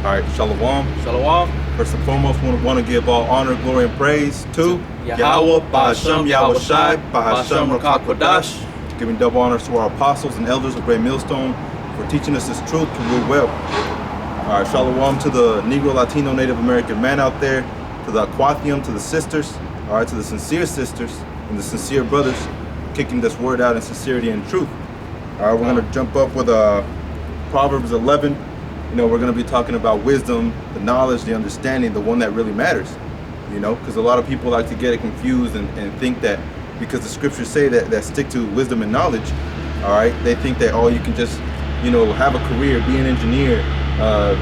right, Shalom. Shalom. First and foremost, we want to give all honor, glory, and praise to Yahweh, Ba'Hashem, Yahweh Shai, Ba'Hashem, Rakak Kodash. Giving double honors to our apostles and elders of Great Millstone for teaching us this truth to rule well. All right, Shalom to the Negro, Latino, Native American man out there, to the Aquathium, to the sisters, all right, to the sincere sisters and the sincere brothers, kicking this word out in sincerity and truth. All right, we're going to jump up with Proverbs 11. You know, we're going to be talking about wisdom, the knowledge, the understanding, the one that really matters. You know, because a lot of people like to get it confused and think that because the scriptures say that stick to wisdom and knowledge, all right, they think that, oh, you can just, you know, have a career, be an engineer,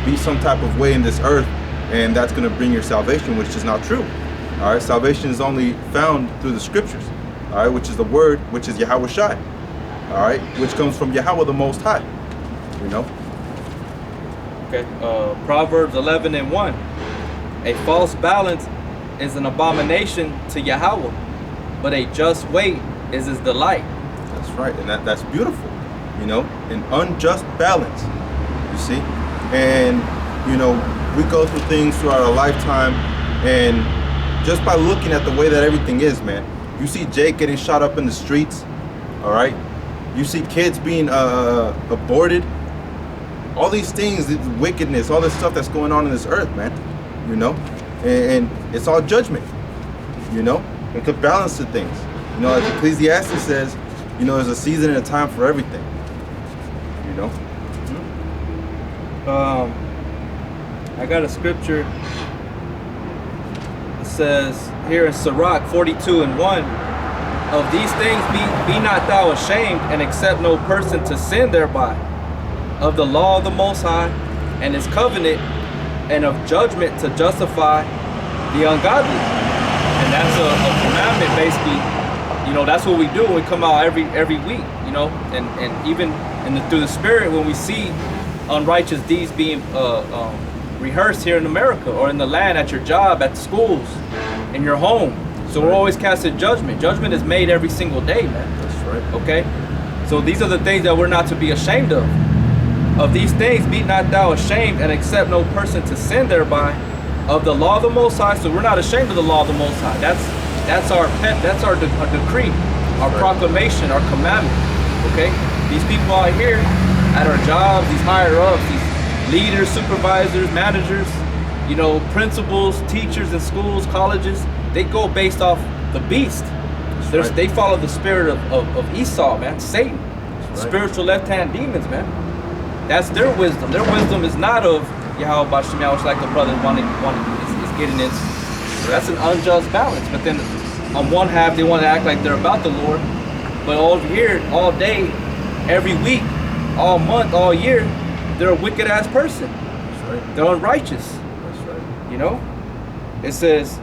be some type of way in this earth, and that's going to bring your salvation, which is not true. All right, salvation is only found through the scriptures, all right, which is the word, which is Yahweh Shai, all right, which comes from Yahweh the Most High, you know. Okay, Proverbs 11:1. A false balance is an abomination to Yahweh, but a just weight is his delight. That's right, and that's beautiful, you know, an unjust balance, you see. And, you know, we go through things throughout our lifetime, and just by looking at the way that everything is, man, you see Jake getting shot up in the streets, all right? You see kids being aborted, all these things, this wickedness, all this stuff that's going on in this earth, man, you know, and it's all judgment, you know. It's a balance to things, you know. Like Ecclesiastes says, you know, there's a season and a time for everything, you know. I got a scripture. It says here in Sirach 42:1, of these things be not thou ashamed, and accept no person to sin thereby, of the law of the Most High and his covenant, and of judgment to justify the ungodly. And that's a commandment, basically. You know, that's what we do when we come out every week, you know, and even through the Spirit, when we see unrighteous deeds being rehearsed here in America, or in the land, at your job, at the schools, in your home. So we're always casting judgment. Judgment is made every single day, man. That's right. Okay? So these are the things that we're not to be ashamed of. Of these things be not thou ashamed, and accept no person to sin thereby, of the law of the Most High. So we're not ashamed of the law of the Most High. That's our decree, our proclamation, our commandment. Okay? These people out here at our jobs, these higher ups, these leaders, supervisors, managers, you know, principals, teachers in schools, colleges, they go based off the beast. Right. They follow the spirit of Esau, man, Satan, right. Spiritual left-hand demons, man. That's their wisdom. Their wisdom is not of Yahweh Ba'Shem Yahweh, like the brother is getting into. So that's an unjust balance. But then on one half, they want to act like they're about the Lord, but over here, all day, every week, all month, all year, they're a wicked ass person. That's right. They're unrighteous. That's right. You know? It says,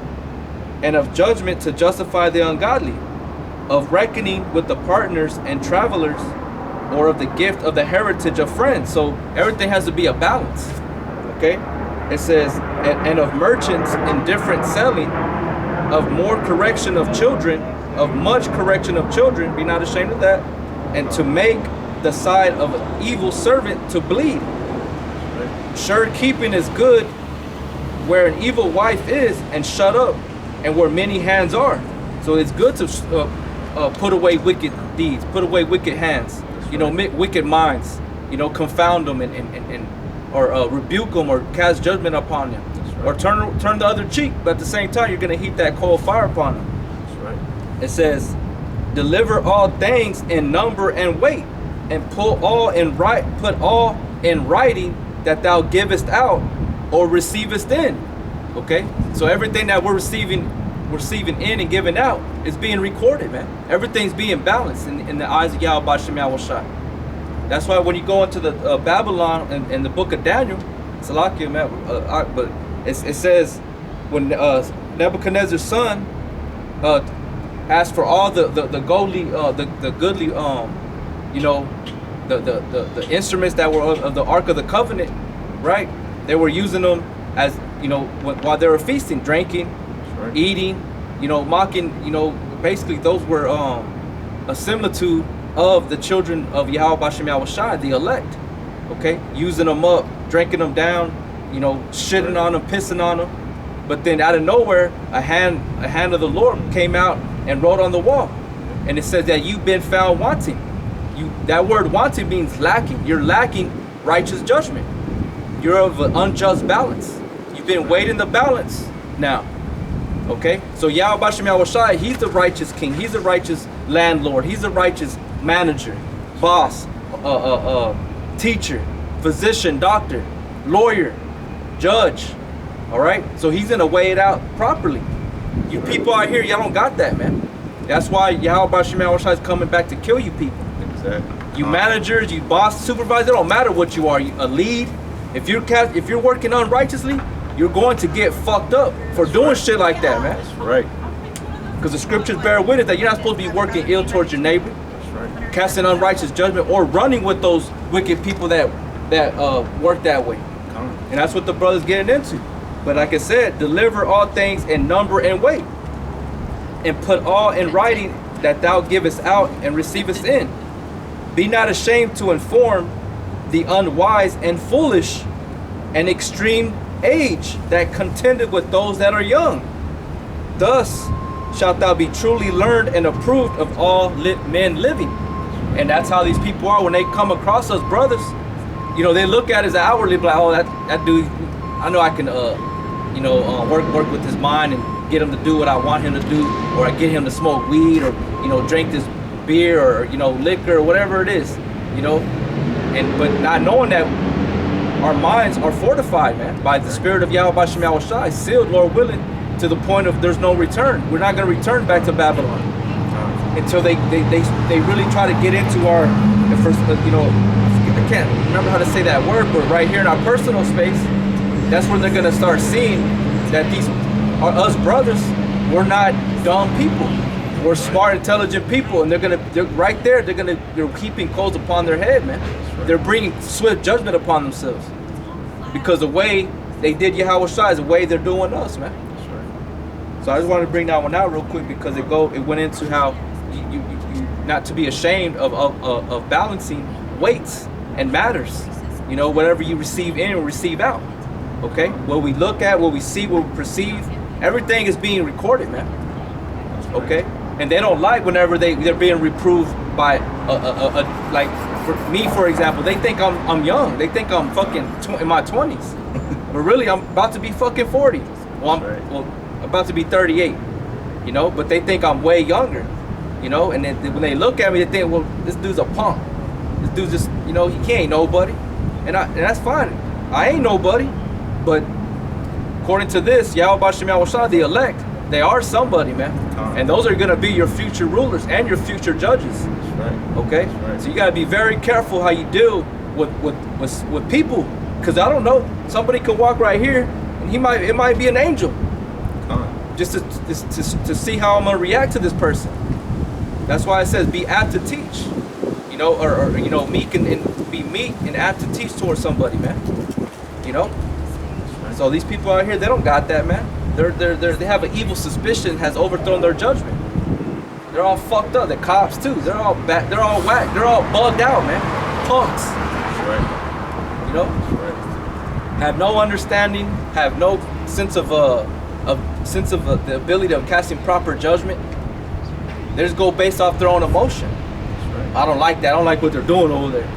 and of judgment to justify the ungodly, of reckoning with the partners and travelers, or of the gift of the heritage of friends. So everything has to be a balance. Okay? It says, and of merchants in different selling, of more correction of children, of much correction of children, be not ashamed of that, and to make the side of an evil servant to bleed. Sure keeping is good where an evil wife is, and shut up, and where many hands are. So it's good to put away wicked deeds, put away wicked hands, you know, wicked minds, you know, confound them or rebuke them, or cast judgment upon them, right. Or turn the other cheek, but at the same time you're going to heap that coal of fire upon them. That's right. It says, deliver all things in number and weight, and put all in writing that thou givest out or receivest in. Okay, so everything that we're receiving in and giving out is being recorded, man. Everything's being balanced in the eyes of Yahweh Ba'Shem Yahweh Shai. That's why when you go into the Babylon in the book of Daniel, Salakia, man, but it says when Nebuchadnezzar's son asked for all the goodly, you know, the instruments that were of the Ark of the Covenant, right? They were using them as, you know, while they were feasting, drinking, right. Eating, you know, mocking, you know, basically those were a similitude of the children of Yahweh Ba'Shem Yahweh Shai, the elect. Okay, using them up, drinking them down, shitting on them, pissing on them. But then out of nowhere, a hand of the Lord came out and wrote on the wall. And it says that you've been found wanting. That word wanting means lacking. You're lacking righteous judgment. You're of an unjust balance. You've been weighed in the balance now. Okay? So Yahweh Bashem Yahushai, he's the righteous king. He's the righteous landlord. He's the righteous manager, boss, teacher, physician, doctor, lawyer, judge. All right? So he's going to weigh it out properly. You people out here, y'all don't got that, man. That's why Yahweh Bashem Yahushai is coming back to kill you people. Exactly. You managers, you boss, supervisor, it don't matter what you are. A lead. If you're working unrighteously, you're going to get fucked up for doing shit like that, man. That's right. Because the scriptures bear witness that you're not supposed to be working ill towards your neighbor, That's right. casting unrighteous judgment, or running with those wicked people that work that way. And that's what the brother's getting into. But like I said, deliver all things in number and weight, and put all in writing that thou givest out and receivest in. Be not ashamed to inform the unwise and foolish and extreme age that contended with those that are young. Thus shalt thou be truly learned and approved of all men living. And that's how these people are when they come across us brothers. They look at us outwardly like, oh, that dude, I know I can work with his mind and get him to do what I want him to do, or I get him to smoke weed, or drink this beer, or liquor, or whatever it is, but not knowing that our minds are fortified, man, by the spirit of Yahweh Bashem Yahushai, sealed, Lord willing, to the point of there's no return. We're not going to return back to Babylon until they really try to get into our first, I can't remember how to say that word, but right here in our personal space, that's where they're going to start seeing that these are us brothers. We're not dumb people. We're smart, intelligent people, and they're right there. They're heaping coals upon their head, man. They're bringing swift judgment upon themselves because the way they did Yahweh Shai is the way they're doing us, man. So I just wanted to bring that one out real quick because it went into how you not to be ashamed of balancing weights and matters. Whatever you receive in or receive out. Okay, what we look at, what we see, what we perceive, everything is being recorded, man. Okay, and they don't like whenever they're being reproved by like for me, for example, they think I'm young. They think I'm fucking in my 20s, but really I'm about to be fucking 40. Well, about to be 38. But they think I'm way younger. And then when they look at me, they think, well, this dude's a punk. This dude's just, he ain't nobody, and that's fine. I ain't nobody. But according to this, Yahweh Bashem Yahushai, the elect, they are somebody, man. And those are going to be your future rulers and your future judges. That's right. Okay? That's right. So you got to be very careful how you deal with people. Because I don't know, somebody could walk right here and it might be an angel. Just to see how I'm going to react to this person. That's why it says be apt to teach. Or meek and be meek and apt to teach towards somebody, man. So these people out here, they don't got that, man. They have an evil suspicion has overthrown their judgment. They're all fucked up. The cops too. They're all whacked. They're all bugged out, man. Punks. That's right. That's right. Have no understanding. Have no sense of the ability of casting proper judgment. They just go based off their own emotion. Right. I don't like that. I don't like what they're doing over there.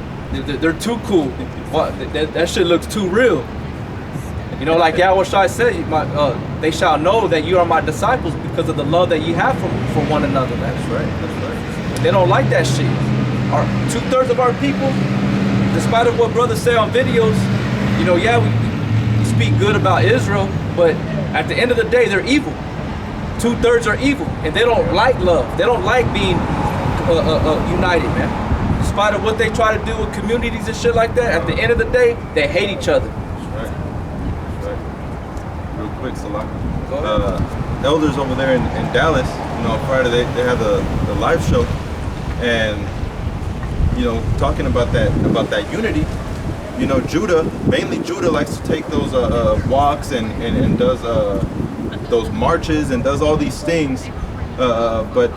They're too cool. That shit looks too real. Like Yahweh Shai said, they shall know that you are my disciples because of the love that you have for one another. That's right. They don't like that shit. 2/3 of our people, despite of what brothers say on videos, we speak good about Israel, but at the end of the day, they're evil. 2/3 are evil, and they don't like love. They don't like being united, man. Despite of what they try to do with communities and shit like that, at the end of the day, they hate each other. Real quick, Salah. Elders over there in Dallas, on Friday they have the live show, and talking about that unity. Judah, mainly Judah, likes to take those walks and does those marches and does all these things, but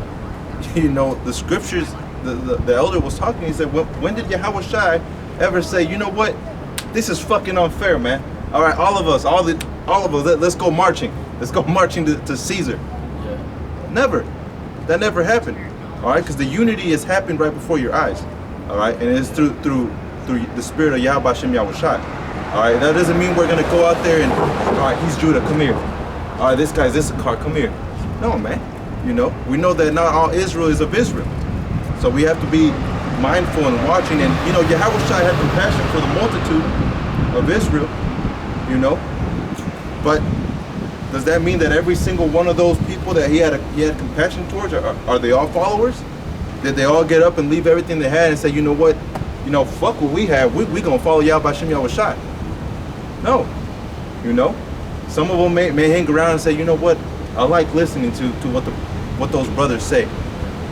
the scriptures. The elder was talking. He said, when did Yahweh Shai ever say, you know what? This is fucking unfair, man. All right, all of us, let's go marching. Let's go marching to Caesar. Yeah. Never. That never happened. All right, because the unity is happening right before your eyes. All right, and it's through the spirit of Yahweh Shem Yahushai. All right, that doesn't mean we're gonna go out there and, all right, he's Judah, come here. All right, this guy's Issachar, come here. No, man. You know, we know that not all Israel is of Israel. So we have to be mindful and watching. And, you know, Yahushua had compassion for the multitude of Israel, you know. But does that mean that every single one of those people that he had compassion towards, are they all followers? Did they all get up and leave everything they had and say, you know what, fuck what we have, we gonna follow Yahweh Shem Yahushai? No, you know. Some of them may hang around and say, you know what, I like listening to what those brothers say.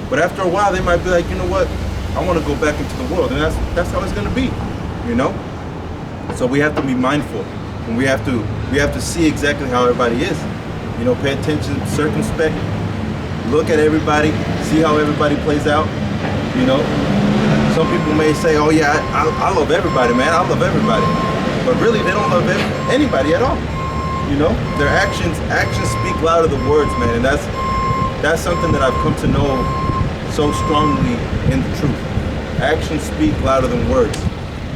But after a while, they might be like, you know what, I want to go back into the world, and that's how it's gonna be, you know. So we have to be mindful, and we have to see exactly how everybody is. You know, pay attention, circumspect, look at everybody, see how everybody plays out. You know, some people may say, oh yeah, I love everybody, man, I love everybody. But really, they don't love anybody at all. You know, their actions speak louder than words, man, and that's something that I've come to know so strongly in the truth. Actions speak louder than words.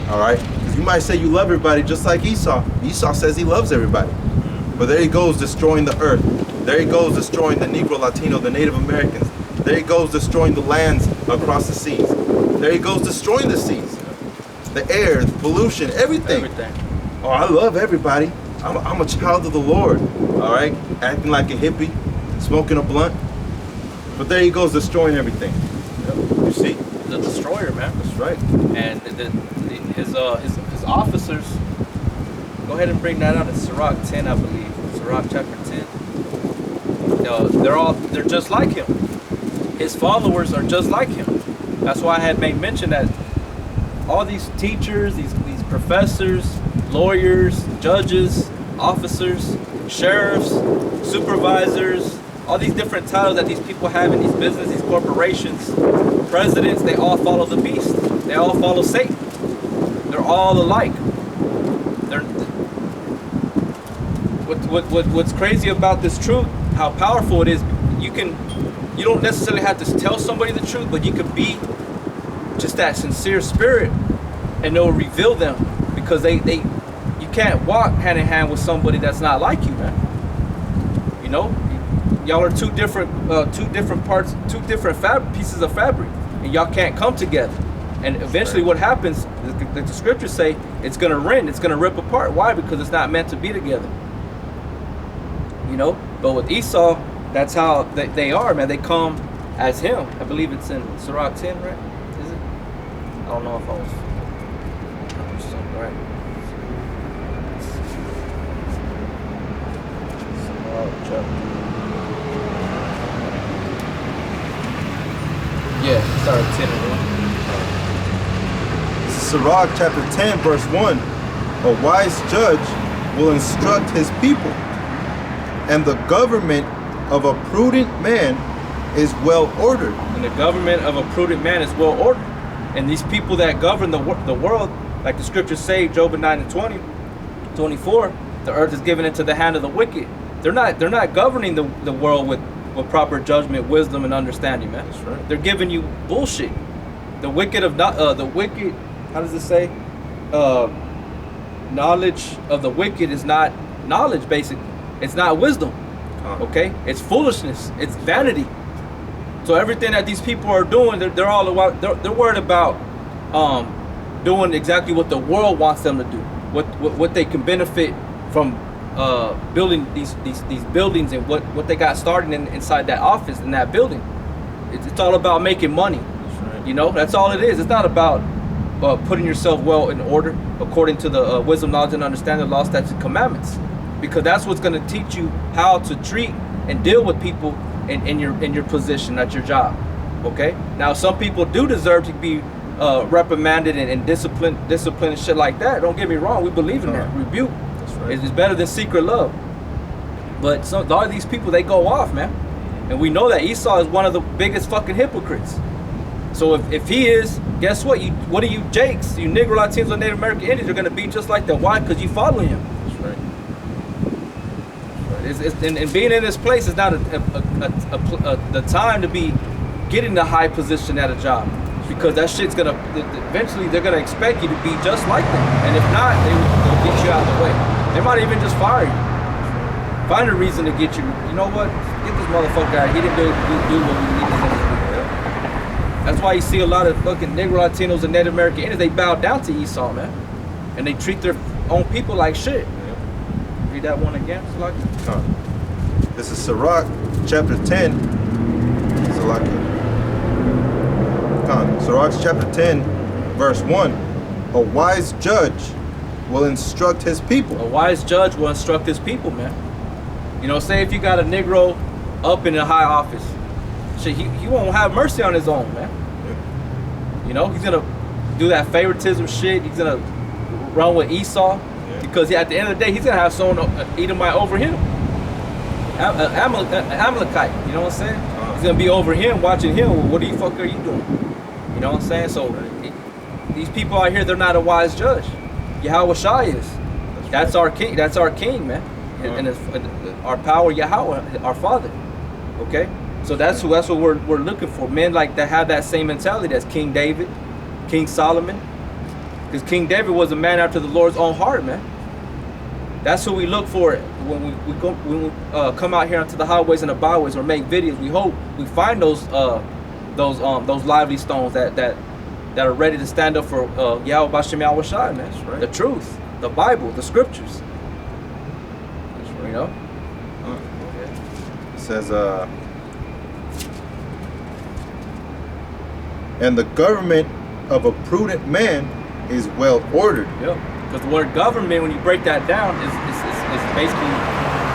All right, because you might say you love everybody, just like Esau. Esau says he loves everybody, but there he goes destroying the earth. There he goes destroying the Negro, Latino, the Native Americans. There he goes destroying the lands across the seas. There he goes destroying the seas, the air, the pollution, everything. Oh, I love everybody. I'm a child of the Lord, all right? Acting like a hippie, smoking a blunt. But there he goes destroying everything. You see? The destroyer, man. That's right. And his officers, go ahead and bring that out in Sirach 10, I believe. Sirach chapter 10. They're just like him. His followers are just like him. That's why I had made mention that all these teachers, these professors, lawyers, judges, officers, sheriffs, supervisors, all these different titles that these people have in these businesses, these corporations, presidents, they all follow the beast. They all follow Satan. They're all alike. What's crazy about this truth, how powerful it is, you don't necessarily have to tell somebody the truth, but you could be just that sincere spirit and it'll reveal them, because you can't walk hand in hand with somebody that's not like you, man. You know, y'all are two different parts, two different pieces of fabric, and y'all can't come together. And eventually what happens, the scriptures say, it's gonna rend, it's gonna rip apart. Why? Because it's not meant to be together. You know, but with Esau, that's how they are, man. They come as him. I believe it's in Sirach 10, right? Is it? I don't know if I was right. Yeah, sorry, 10 and 1. Sirach chapter 10, verse 1. A wise judge will instruct his people, and the government of a prudent man is well ordered. And the government of a prudent man is well ordered. And these people that govern the world, like the scriptures say, Job 9 and 24, the earth is given into the hand of the wicked. They're not governing the world with proper judgment, wisdom, and understanding, man. That's right. They're giving you bullshit. The wicked, how does it say? Knowledge of the wicked is not knowledge, basically. It's not wisdom. Okay? It's foolishness. It's vanity. So everything that these people are doing, they're worried about doing exactly what the world wants them to do. What they can benefit from building these buildings, and what they got started inside that office, in that building. It's all about making money. That's right. You know, that's all it is. It's not about putting yourself well in order according to the wisdom, knowledge, and understanding of law, statutes, and commandments, because that's what's going to teach you how to treat and deal with people in your position at your job. Okay. Now, some people do deserve to be reprimanded and disciplined and shit like that. Don't get me wrong. We believe in that. Rebuke. That's right. It's better than secret love. But a lot of these people, they go off, man. And we know that Esau is one of the biggest fucking hypocrites. So if he is, guess what? What are you Jakes, you Negro, Latinos, or Native American Indians are going to be just like that. Why? Because you follow him. That's And being in this place is not the time to be getting the high position at a job, because that shit's gonna eventually they're gonna expect you to be just like them, and if not, they'll get you out of the way. They might even just fire you. Find a reason to get you. You know what? Get this motherfucker out. He didn't do what we needed him to do. That's why you see a lot of fucking Negro Latinos and Native American Indians. They bow down to Esau, man, and they treat their own people like shit. Read that one again, Salaki. This is Sirach, chapter 10. Salaki. Sirach, chapter 10, verse 1. A wise judge will instruct his people. A wise judge will instruct his people, man. You know, say if you got a Negro up in a high office, shit, he won't have mercy on his own, man. You know, he's gonna do that favoritism shit. He's gonna run with Esau, because at the end of the day, he's gonna have someone Edomite over him, Amalekite. You know what I'm saying? He's gonna be over him, watching him. Well, what the fuck are you doing? You know what I'm saying? So these people out here, they're not a wise judge. Yahweh Shai is. That's our king. That's our king, man. And our power, Yahweh, our Father. Okay. So that's what we're looking for. Men like that have that same mentality as King David, King Solomon. Because King David was a man after the Lord's own heart, man. That's who we look for when we come out here onto the highways and the byways or make videos. We hope we find those lively stones that are ready to stand up for Yahweh Bashem Yahweh Shai, man. That's right. The truth, the Bible, the scriptures. That's right. You know. It says, and the government of a prudent man is well ordered. Yeah, because the word government, when you break that down, is basically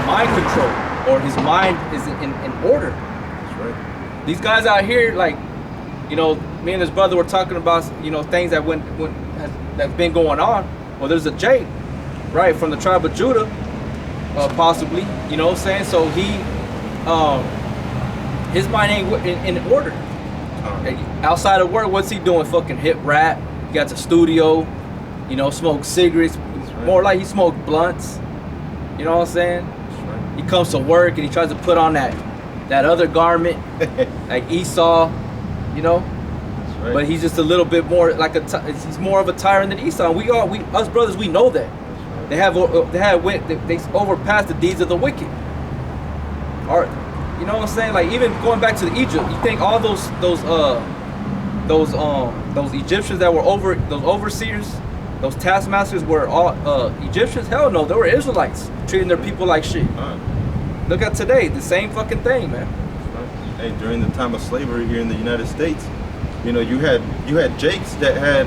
mind control, or his mind is in order. That's right. These guys out here, like, you know, me and his brother were talking about, you know, things that that's been going on. Well, there's a Jake, right, from the tribe of Judah, possibly. You know what I'm saying? So his mind ain't in order. Outside of work, what's he doing? Fucking hit rap. He got the studio, you know, smoke cigarettes. Right. More like he smoked blunts. You know what I'm saying? Right. He comes to work and he tries to put on that other garment, like Esau, you know. Right. But he's just a little bit more like he's more of a tyrant than Esau. Us brothers, we know that. Right. They overpassed the deeds of the wicked. You know what I'm saying? Like, even going back to Egypt, you think all those Egyptians that were those overseers, those taskmasters were all Egyptians? Hell no, they were Israelites treating their people like shit. Look at today, the same fucking thing, man. Hey, during the time of slavery here in the United States, you know, you had Jakes that had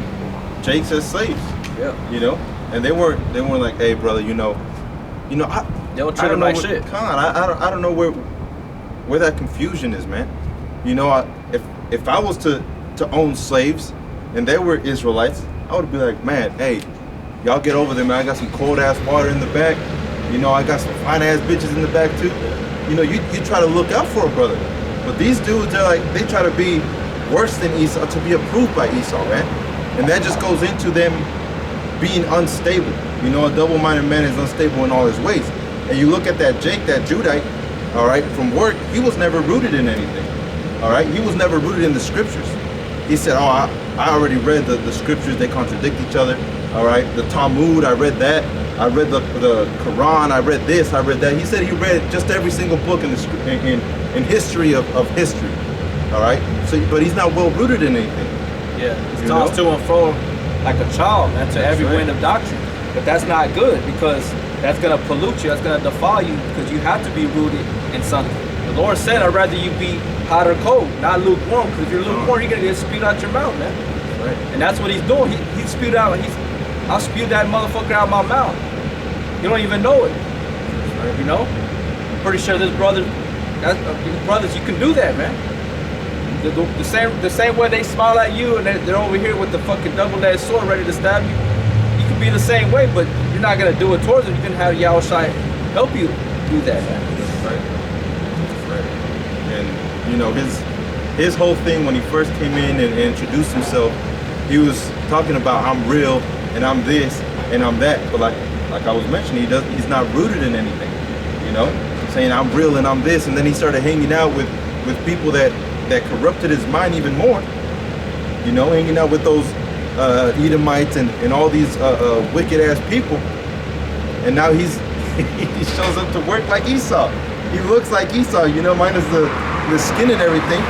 Jakes as slaves. Yeah. You know, and they weren't like, hey brother, you know, they don't treat them like shit. I don't know where that confusion is, man. You know, if I was to own slaves and they were Israelites, I would be like, man, hey, y'all get over there, man. I got some cold ass water in the back. You know, I got some fine ass bitches in the back too. You know, you try to look out for a brother. But these dudes, they try to be worse than Esau, to be approved by Esau, man. And that just goes into them being unstable. You know, a double-minded man is unstable in all his ways. And you look at that Jake, that Judite, all right, from work, he was never rooted in anything. All right, he was never rooted in the scriptures. He said, oh, I already read the scriptures, they contradict each other. All right, the Talmud, I read that. I read the Quran, I read this, I read that. He said he read just every single book in history of history. All right, so but he's not well rooted in anything. Yeah, he's tossed to and fro like a child, man, to every wind of doctrine. But that's not good, because that's gonna pollute you, that's gonna defile you, because you have to be rooted in something. The Lord said, I'd rather you be hot or cold, not lukewarm, because if you're lukewarm, you're gonna get spewed out your mouth, man. Right. And that's what he's doing. He spewed out, I'll spew that motherfucker out of my mouth. You don't even know it. Right. You know? I'm pretty sure this brother, brothers, you can do that, man. The same way they smile at you and they're over here with the fucking double-edged sword ready to stab you. You can be the same way, but you're not gonna do it towards them. You can have Yahweh Shai help you do that, man. Right. Right. And you know, his whole thing when he first came in and introduced himself, he was talking about I'm real and I'm this and I'm that. But like I was mentioning, he's not rooted in anything. You know, saying I'm real and I'm this, and then he started hanging out with people that corrupted his mind even more. You know, hanging out with those Edomites and all these wicked ass people, and now he shows up to work like Esau. He looks like Esau, you know, minus the skin and everything,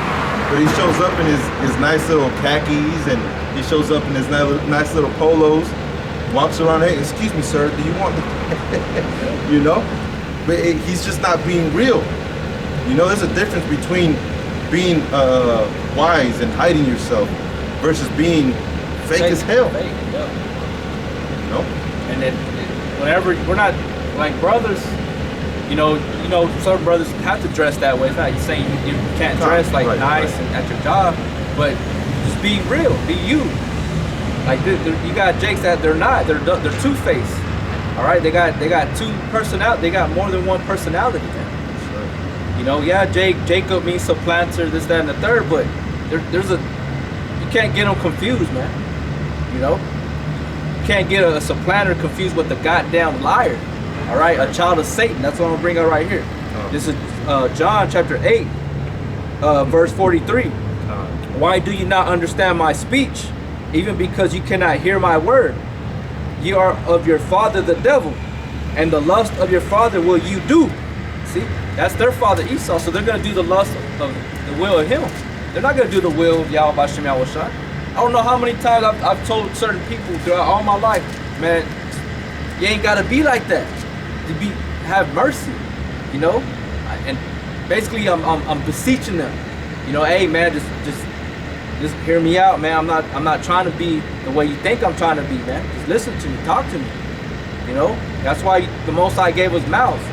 but he shows up in his nice little khakis, and he shows up in his nice little polos, walks around, hey, excuse me, sir, do you want the you know? But he's just not being real. You know, there's a difference between being wise and hiding yourself versus being fake as hell. Fake, yeah. You know? And then whenever we're not like brothers, you know, some brothers have to dress that way. It's not you saying you can't dress like nice and at your job, but just be real, be you. Like you got Jakes that they're two-faced. All right, they got two personality. They got more than one personality. You know, yeah, Jacob means supplanter, this, that, and the third, but you can't get them confused, man. You know, you can't get a supplanter confused with the goddamn liar. All right, a child of Satan. That's what I'm gonna bring out right here. This is John chapter 8, verse 43. Why do you not understand my speech? Even because you cannot hear my word. You are of your father the devil, and the lust of your father will you do. See, that's their father Esau, so they're gonna do the lust of the will of him. They're not gonna do the will of Yahweh B'Shem Yahushua. I don't know how many times I've told certain people throughout all my life, man, you ain't gotta be like that. Have mercy, you know. And basically, I'm beseeching them, you know. Hey, man, just hear me out, man. I'm not trying to be the way you think I'm trying to be, man. Just listen to me, talk to me, you know. That's why the Most High gave us mouths.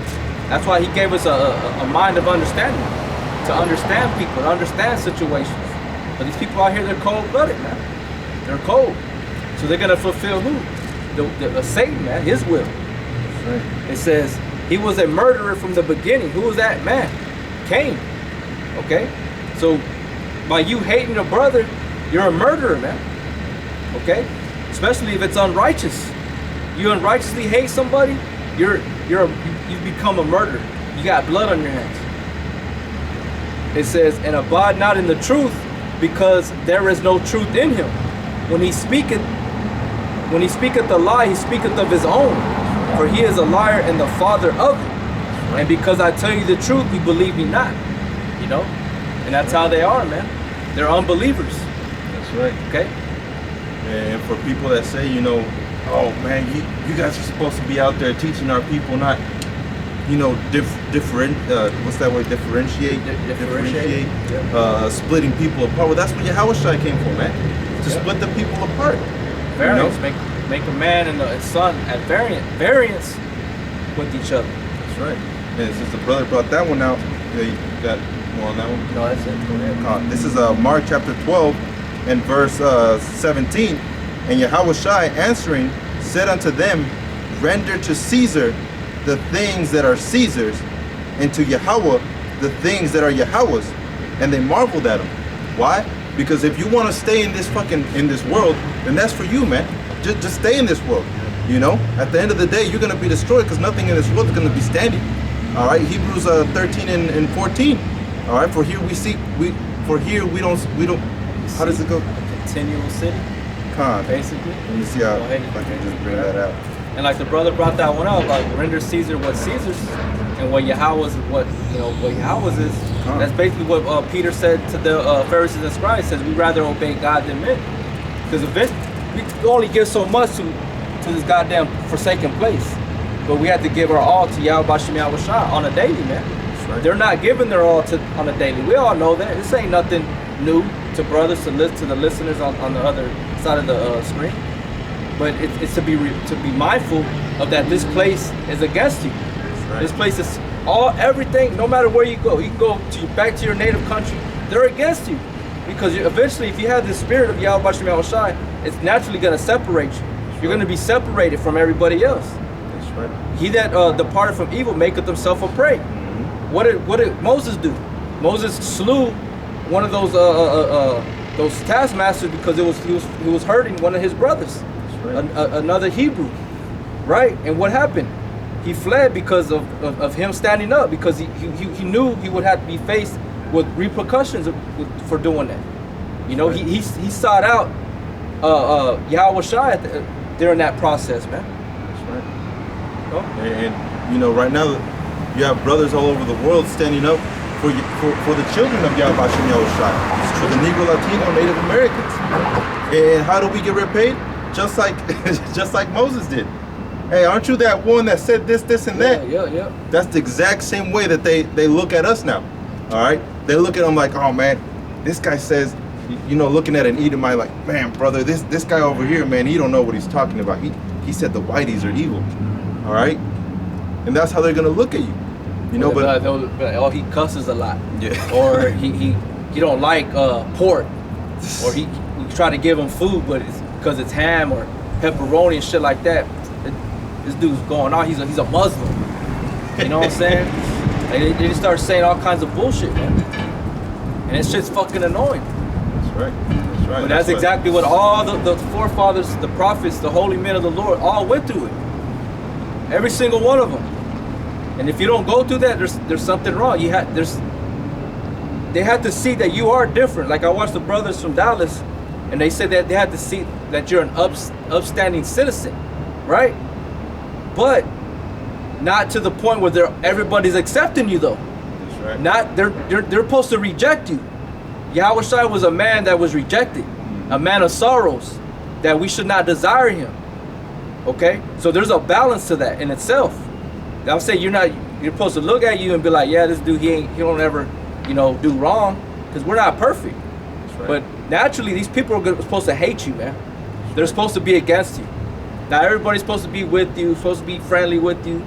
That's why He gave us a mind of understanding, to understand people, to understand situations. But these people out here, they're cold-blooded, man. They're cold, so they're gonna fulfill who? The Satan, man, his will. Right. It says he was a murderer from the beginning. Who was that man? Cain. Okay, so by you hating a brother, you're a murderer, man. Okay, especially if it's unrighteous. You unrighteously hate somebody, you become a murderer. You got blood on your hands. It says, and abide not in the truth, because there is no truth in him. When he speaketh the lie, he speaketh of his own. For he is a liar and the father of it. And because I tell you the truth, you believe me not. You know? And that's how they are, man. They're unbelievers. That's right. Okay? And for people that say, you know, oh man, you guys are supposed to be out there teaching our people, not, you know, what's that word? Differentiate. Yeah. Splitting people apart. Well, that's what Yahushua came for, man. To split the people apart. Variance. You know? Make a man and a son at variance with each other. That's right. And since the brother brought that one out, you got more on that one? No, that's it. Go ahead. This is Mark chapter 12 and verse 17. And Yahushua answering said unto them, render to Caesar the things that are Caesar's, and to Yahweh the things that are Yahweh's. And they marveled at him. Why? Because if you want to stay in this world, then that's for you, man. Just stay in this world, you know. At the end of the day, you're gonna be destroyed because nothing in this world is gonna be standing. All right, Hebrews 13 and 14. All right, for here we don't. How does it go? A continual city. Basically. Let me see how if I can just bring that out. And like the brother brought that one out, like render Caesar what Caesar's, and what Yahweh's what Yahweh's is. That's basically what Peter said to the Pharisees and scribes. Says we rather obey God than men, because we only give so much to this goddamn forsaken place, but we have to give our all to Yahweh B'Shem Yahushua on a daily, man. Right. They're not giving their all on a daily. We all know that. This ain't nothing new to brothers, to the listeners on the other side of the screen. But it's to be mindful of that. This place is against you. Right. This place is everything. No matter where you go back to your native country. They're against you, because eventually, if you have the spirit of Yahweh B'Shem Yahushua, it's naturally going to separate you. You're going to be separated from everybody else. That's right. He that departed from evil maketh himself a prey. Mm-hmm. What did Moses do? Moses slew one of those taskmasters because he was hurting one of his brothers, right. Another Hebrew, right? And what happened? he fled because of him standing up, because he knew he would have to be faced with repercussions for doing that. You know, he sought out Yahweh Shai during that process, man. That's right. Oh. And you know, right now you have brothers all over the world standing up for the children of Yahweh Shem Yahweh Shai, for the Negro, Latino, Native Americans. And how do we get repaid? Just like Moses did. Hey, aren't you that one that said this, and that? Yeah. That's the exact same way that they look at us now. All right, they look at them like, oh man, this guy says, you know, looking at an Edomite like, man, brother, this guy over here, man, he don't know what he's talking about. He said the whiteys are evil. All right, and that's how they're gonna look at you. You know, but oh, he cusses a lot. Yeah. Or he don't like pork, or he try to give him food, but it's because it's ham or pepperoni and shit like that. This dude's going on. He's a Muslim. You know what I'm saying? Like, they just start saying all kinds of bullshit, man. And this shit's fucking annoying. That's right. But that's exactly what all the forefathers, the prophets, the holy men of the Lord all went through it. Every single one of them. And if you don't go through that, there's something wrong. They had to see that you are different. Like I watched the brothers from Dallas, and they said that they had to see that you're an upstanding citizen, right? But not to the point where everybody's accepting you though. That's right. Not they're supposed to reject you. Yahweh Shai was a man that was rejected, a man of sorrows, that we should not desire him. Okay, so there's a balance to that in itself. I'm saying you're supposed to look at you and be like, yeah, this dude he don't ever, you know, do wrong, because we're not perfect. That's right. But naturally, these people are supposed to hate you, man. They're supposed to be against you. Not everybody's supposed to be with you, supposed to be friendly with you.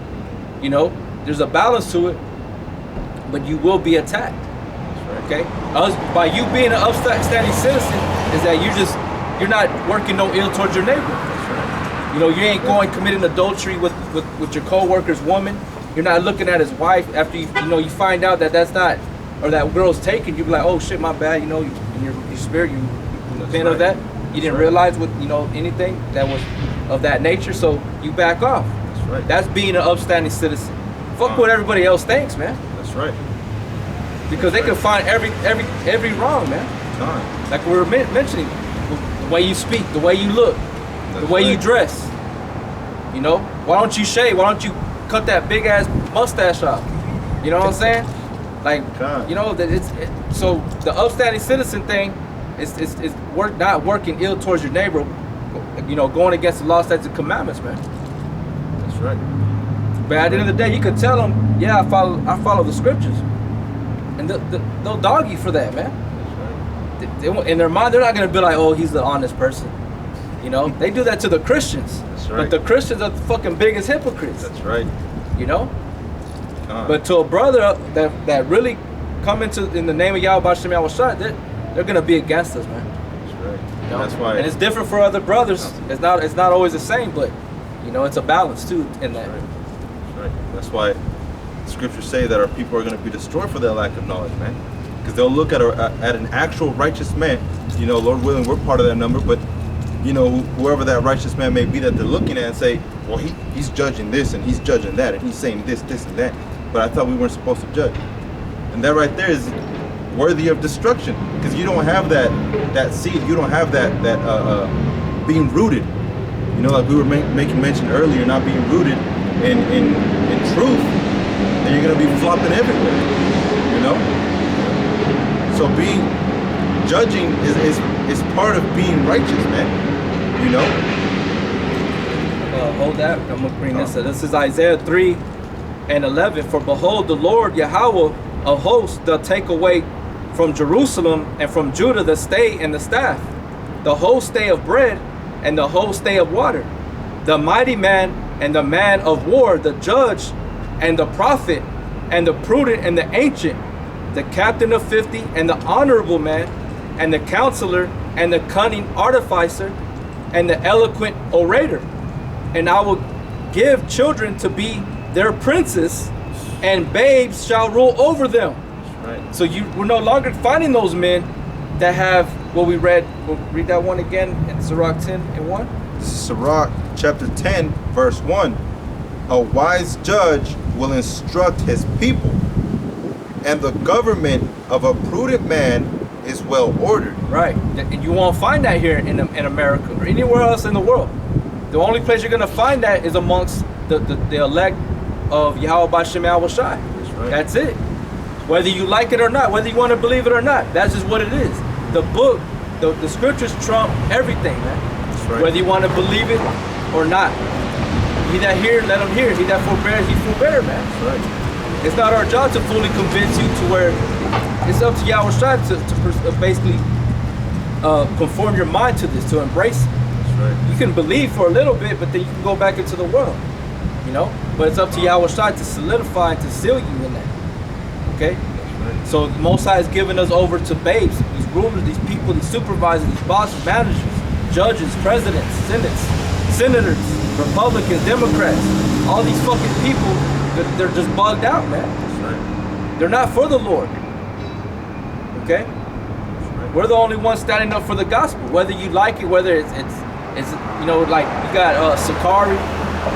You know, there's a balance to it, but you will be attacked. That's right. Okay? By you being an upstanding citizen, is that you're not working no ill towards your neighbor. That's right. You know, you ain't going committing adultery with your co-worker's woman. You're not looking at his wife after you find out that that's not, or that girl's taken. You be like, oh shit, my bad. You know, in your spirit, you repent of that. You didn't realize anything that was of that nature, so you back off. That's right. That's being an upstanding citizen. Fuck what everybody else thinks, man. That's right. Because they can find every wrong, man. Like we were mentioning, the way you speak, the way you look, the way you dress. You know, why don't you shave? Why don't you cut that big ass mustache off? You know what I'm saying? Like, you know, that so the upstanding citizen thing is not working ill towards your neighbor. You know, going against the law, statutes, and commandments, man. That's right. But at the end of the day, you could tell them, yeah, I follow the scriptures, and they'll dog you for that, man. That's right. In their mind, they're not gonna be like, oh, he's the honest person. You know, they do that to the Christians. That's right. But the Christians are the fucking biggest hypocrites. That's right. You know. But to a brother that really come in the name of Yahweh Shem Yahweh Shai, they're gonna be against us, man. That's right. You know? That's why. And it's different for other brothers. It's not always the same, but you know, it's a balance too in that. That's right. That's why scriptures say that our people are going to be destroyed for their lack of knowledge, man. Because they'll look at an actual righteous man. You know, Lord willing, we're part of that number, but you know, whoever that righteous man may be that they're looking at and say, well, he's judging this and he's judging that and he's saying this and that. But I thought we weren't supposed to judge. And that right there is worthy of destruction, because you don't have that seed. You don't have that being rooted. You know, like we were making mention earlier, not being rooted in truth, then you're gonna be flopping everywhere. You know. So judging is part of being righteous, man. You know. Hold that. I'm gonna bring this up. This is Isaiah 3:11. For behold, the Lord Yahweh of hosts doth take away from Jerusalem and from Judah the stay and the staff, the whole stay of bread and the whole stay of water, the mighty man and the man of war, the judge and the prophet and the prudent and the ancient, the captain of 50 and the honorable man and the counselor and the cunning artificer and the eloquent orator. And I will give children to be their princes, and babes shall rule over them. Right. So we're no longer finding those men that have what we read. We'll read that one again in Sirach 10:1. This is Sirach chapter 10, verse 1. A wise judge will instruct his people, and the government of a prudent man is well ordered. Right. And you won't find that here in America or anywhere else in the world. The only place you're going to find that is amongst the elect of Yahweh Bashem Yahweh Shai. That's right. That's it. Whether you like it or not, whether you want to believe it or not, that's just what it is. The book, the scriptures trump everything, man. That's right. Whether you want to believe it or not. He that hears, let him hear. He that forbears, he forbear, man. That's right. It's not our job to fully convince you to where it's up to Yahweh Shai to basically conform your mind to this, to embrace it. That's right. You can believe for a little bit, but then you can go back into the world, you know? But it's up to Yahweh Shai to solidify and to seal you in that, okay? So the Most High is giving us over to babes, these rulers, these people, these supervisors, these bosses, managers, judges, presidents, senators, Republicans, Democrats, all these fucking people, they're just bugged out, man. That's right. They're not for the Lord, okay? We're the only ones standing up for the gospel, whether you like it, whether it's you know, like you got Sakari,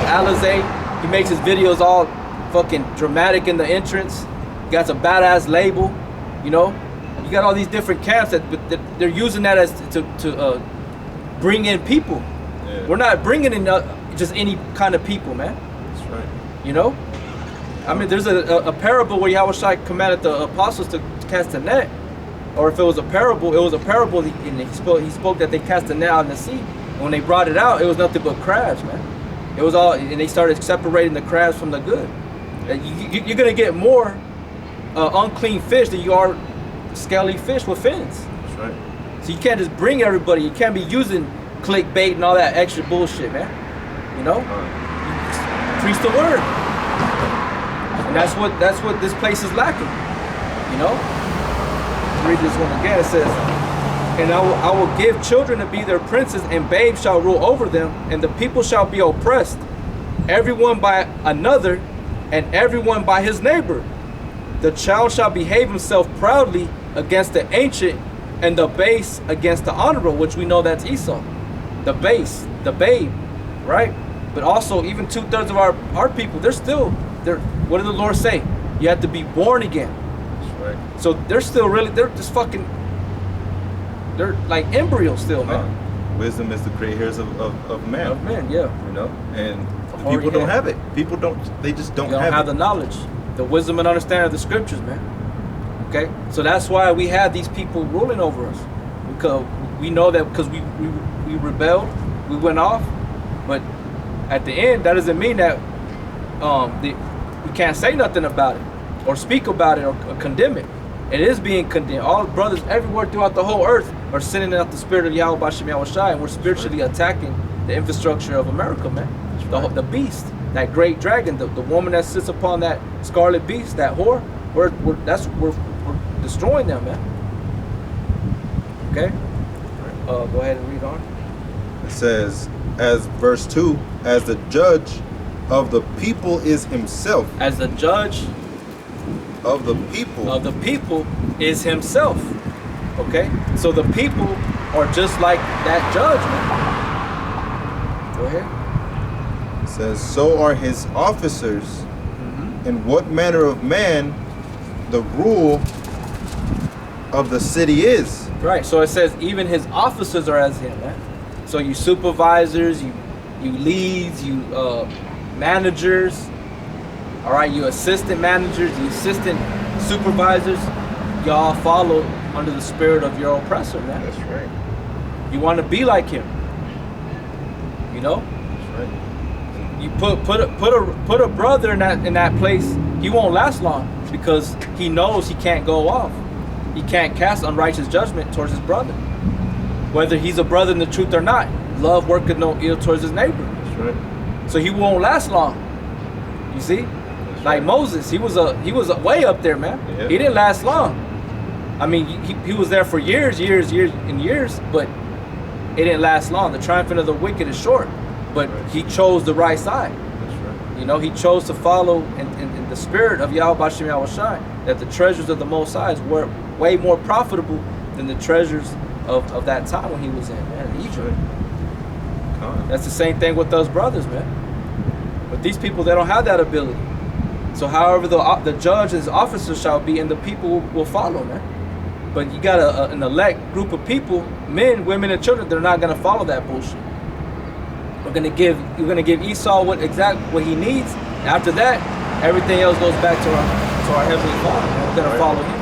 Alizé, he makes his videos all fucking dramatic in the entrance. You got a badass label, you know. You got all these different camps that they're using that as to bring in people. Yeah. We're not bringing in just any kind of people, man. That's right. You know. I mean, there's a parable where Yahweh Shai commanded the apostles to cast a net. Or if it was a parable, and he spoke that they cast a net out in the sea. And when they brought it out, it was nothing but crabs, man. It was all, and they started separating the crabs from the good. You're gonna get more unclean fish than you are scaly fish with fins. That's right. So you can't just bring everybody. You can't be using clickbait and all that extra bullshit, man. You know, preach the word, and that's what this place is lacking. You know. Read this one again. It says, and I will give children to be their princes, and babes shall rule over them, and the people shall be oppressed, everyone by another, and everyone by his neighbor. The child shall behave himself proudly against the ancient, and the base against the honorable, which we know that's Esau. The base, the babe, right? But also, even 2/3 of our people, they're what did the Lord say? You have to be born again. Right. So they're just fucking, they're like embryos still, man. Wisdom is the great hairs of man. Of men, yeah. You know, and hoary people don't head. have it. People don't. They just don't You don't have the knowledge, the wisdom and understanding of the scriptures, man. Okay, so that's why we have these people ruling over us, because we know that because we rebelled, we went off, but at the end that doesn't mean that we can't say nothing about it, or speak about it, or condemn it. It is being condemned. All brothers everywhere throughout the whole earth are sending out the spirit of Yahweh Bashem Yahweh Shai, and we're spiritually attacking the infrastructure of America, man. The beast, that great dragon, the woman that sits upon that scarlet beast, that whore, we're destroying them, man. Okay? Go ahead and read on. It says, as verse 2, as the judge of the people is himself. As the judge of the people is himself. Okay? So the people are just like that judge, man. Go ahead. It says, so are his officers. In what manner of man the rule of the city is. Right. So it says even his officers are as him, man. So you supervisors, you leads, you managers, all right, you assistant managers, you assistant supervisors, y'all follow under the spirit of your oppressor, man. That's right. You want to be like him, you know. That's right. You put a brother in that place, he won't last long because he knows he can't go off. He can't cast unrighteous judgment towards his brother, whether he's a brother in the truth or not. Love worketh no ill towards his neighbor. That's right. So he won't last long. You see, like Moses, he was way up there, man. Yeah. He didn't last long. I mean, he was there for years, but it didn't last long. The triumphant of the wicked is short, but he chose the right side. That's right. You know, he chose to follow in the spirit of Yahweh Bashem Yahweh Shai, that the treasures of the Most High were way more profitable than the treasures of that time when he was in Egypt. Right. That's the same thing with those brothers, man. But these people, they don't have that ability. So however the judge and his officers shall be, and the people will follow, man. But you got an elect group of people, men, women, and children, they're not gonna follow that bullshit. You're gonna give Esau what he needs. After that, everything else goes back to our heavenly Father. We're gonna follow him.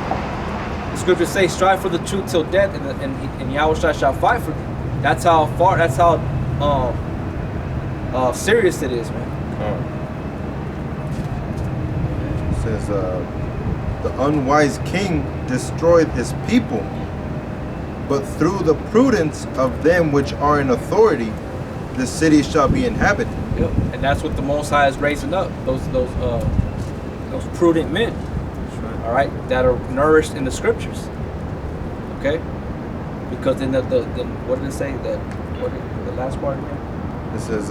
The scriptures say, strive for the truth till death, and Yahweh shall fight for you. That's how serious it is, man. It says, the unwise king destroyed his people, but through the prudence of them which are in authority, the city shall be inhabited. Yep. And that's what the Most High is raising up. Those prudent men. That's right. All right, that are nourished in the scriptures. Okay. Because then the what did it say? The last part again? It says,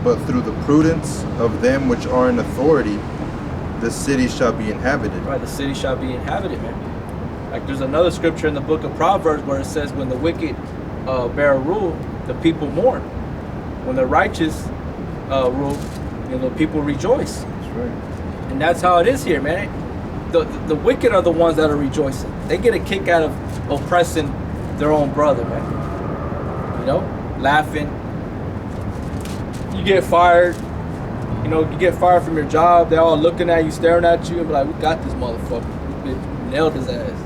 but through the prudence of them which are in authority, the city shall be inhabited. Right, the city shall be inhabited, man. Like there's another scripture in the book of Proverbs where it says, when the wicked bear rule, the people mourn. When the righteous rule, the people rejoice. That's right. And that's how it is here, man. The wicked are the ones that are rejoicing. They get a kick out of oppressing their own brother, man. You know, laughing. You get fired. You know, you get fired from your job. They're all looking at you, staring at you, and be like, "We got this motherfucker. We nailed his ass."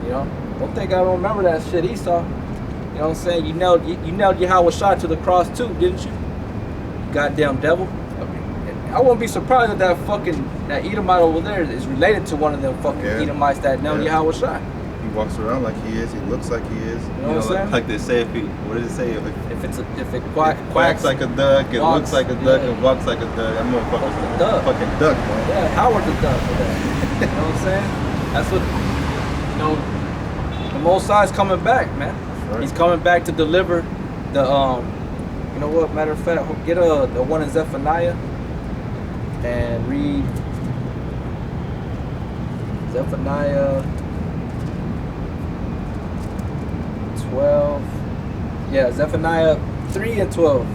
You know, don't think I don't remember that shit, Esau. You know what I'm saying? You nailed Yahweh Shai to the cross too, didn't you? Goddamn devil. I wouldn't be surprised if that Edomite over there is related to one of them fucking Edomites that nailed Yahweh Shai. He walks around like he is. He looks like he is. You know what I'm saying? Like they say, what did it say? If it Quacks like a duck, it looks like a duck, and walks like a duck. I'm gonna fucking duck, man. Yeah, Howard the duck for that. You know what I'm saying? That's what, the Most High is coming back, man. Right. He's coming back to deliver the, you know what, matter of fact, get the one in Zephaniah and read Zephaniah 12. Yeah, Zephaniah 3 and 12.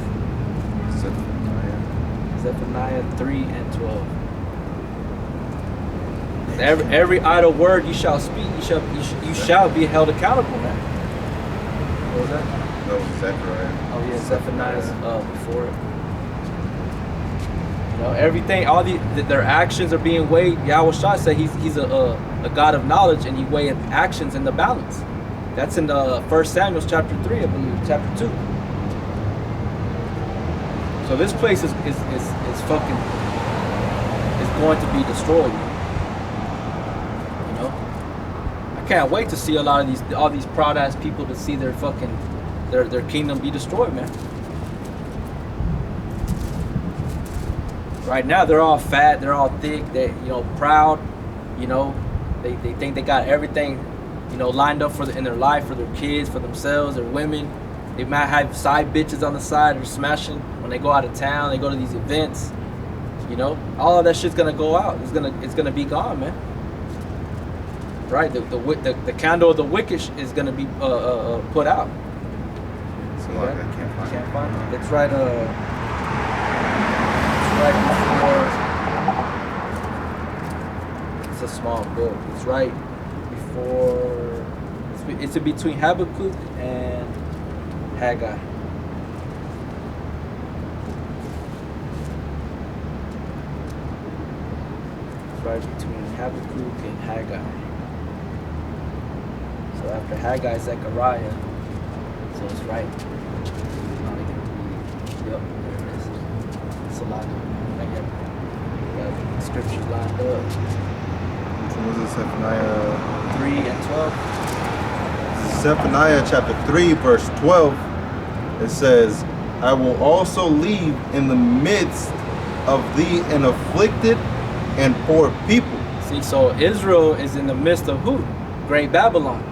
Zephaniah 3 and 12. Every idle word you shall speak, you shall be held accountable, man. What was that? That was Zechariah. Oh yeah, Zephaniah's before it. You know, everything, all their actions are being weighed. Yahweh Shai said he's a God of knowledge, and he weighs actions in the balance. That's in 1 Samuel chapter 3, I believe, chapter 2. So this place is fucking going to be destroyed. You know, I can't wait to see all these proud ass people to see their fucking their kingdom be destroyed, man. Right now they're all fat, they're all thick, they proud, they think they got everything, lined up in their life, for their kids, for themselves, their women. They might have side bitches on the side, they're smashing when they go out of town, they go to these events. All of that shit's gonna go out. It's gonna be gone, man. Right? The candle of the wicked is gonna be put out. So I can't find it. It's right. Right before. It's a small book. It's right before. It's in between Habakkuk and Haggai. It's right between Habakkuk and Haggai. So after Haggai, Zechariah. So it's right. Yep, there it is. It's a lot. I got scriptures lined up. So was it Zephaniah 3 and 12? Zephaniah chapter 3 verse 12. It says, I will also leave in the midst of thee an afflicted and poor people. See, so Israel is in the midst of who? Great Babylon.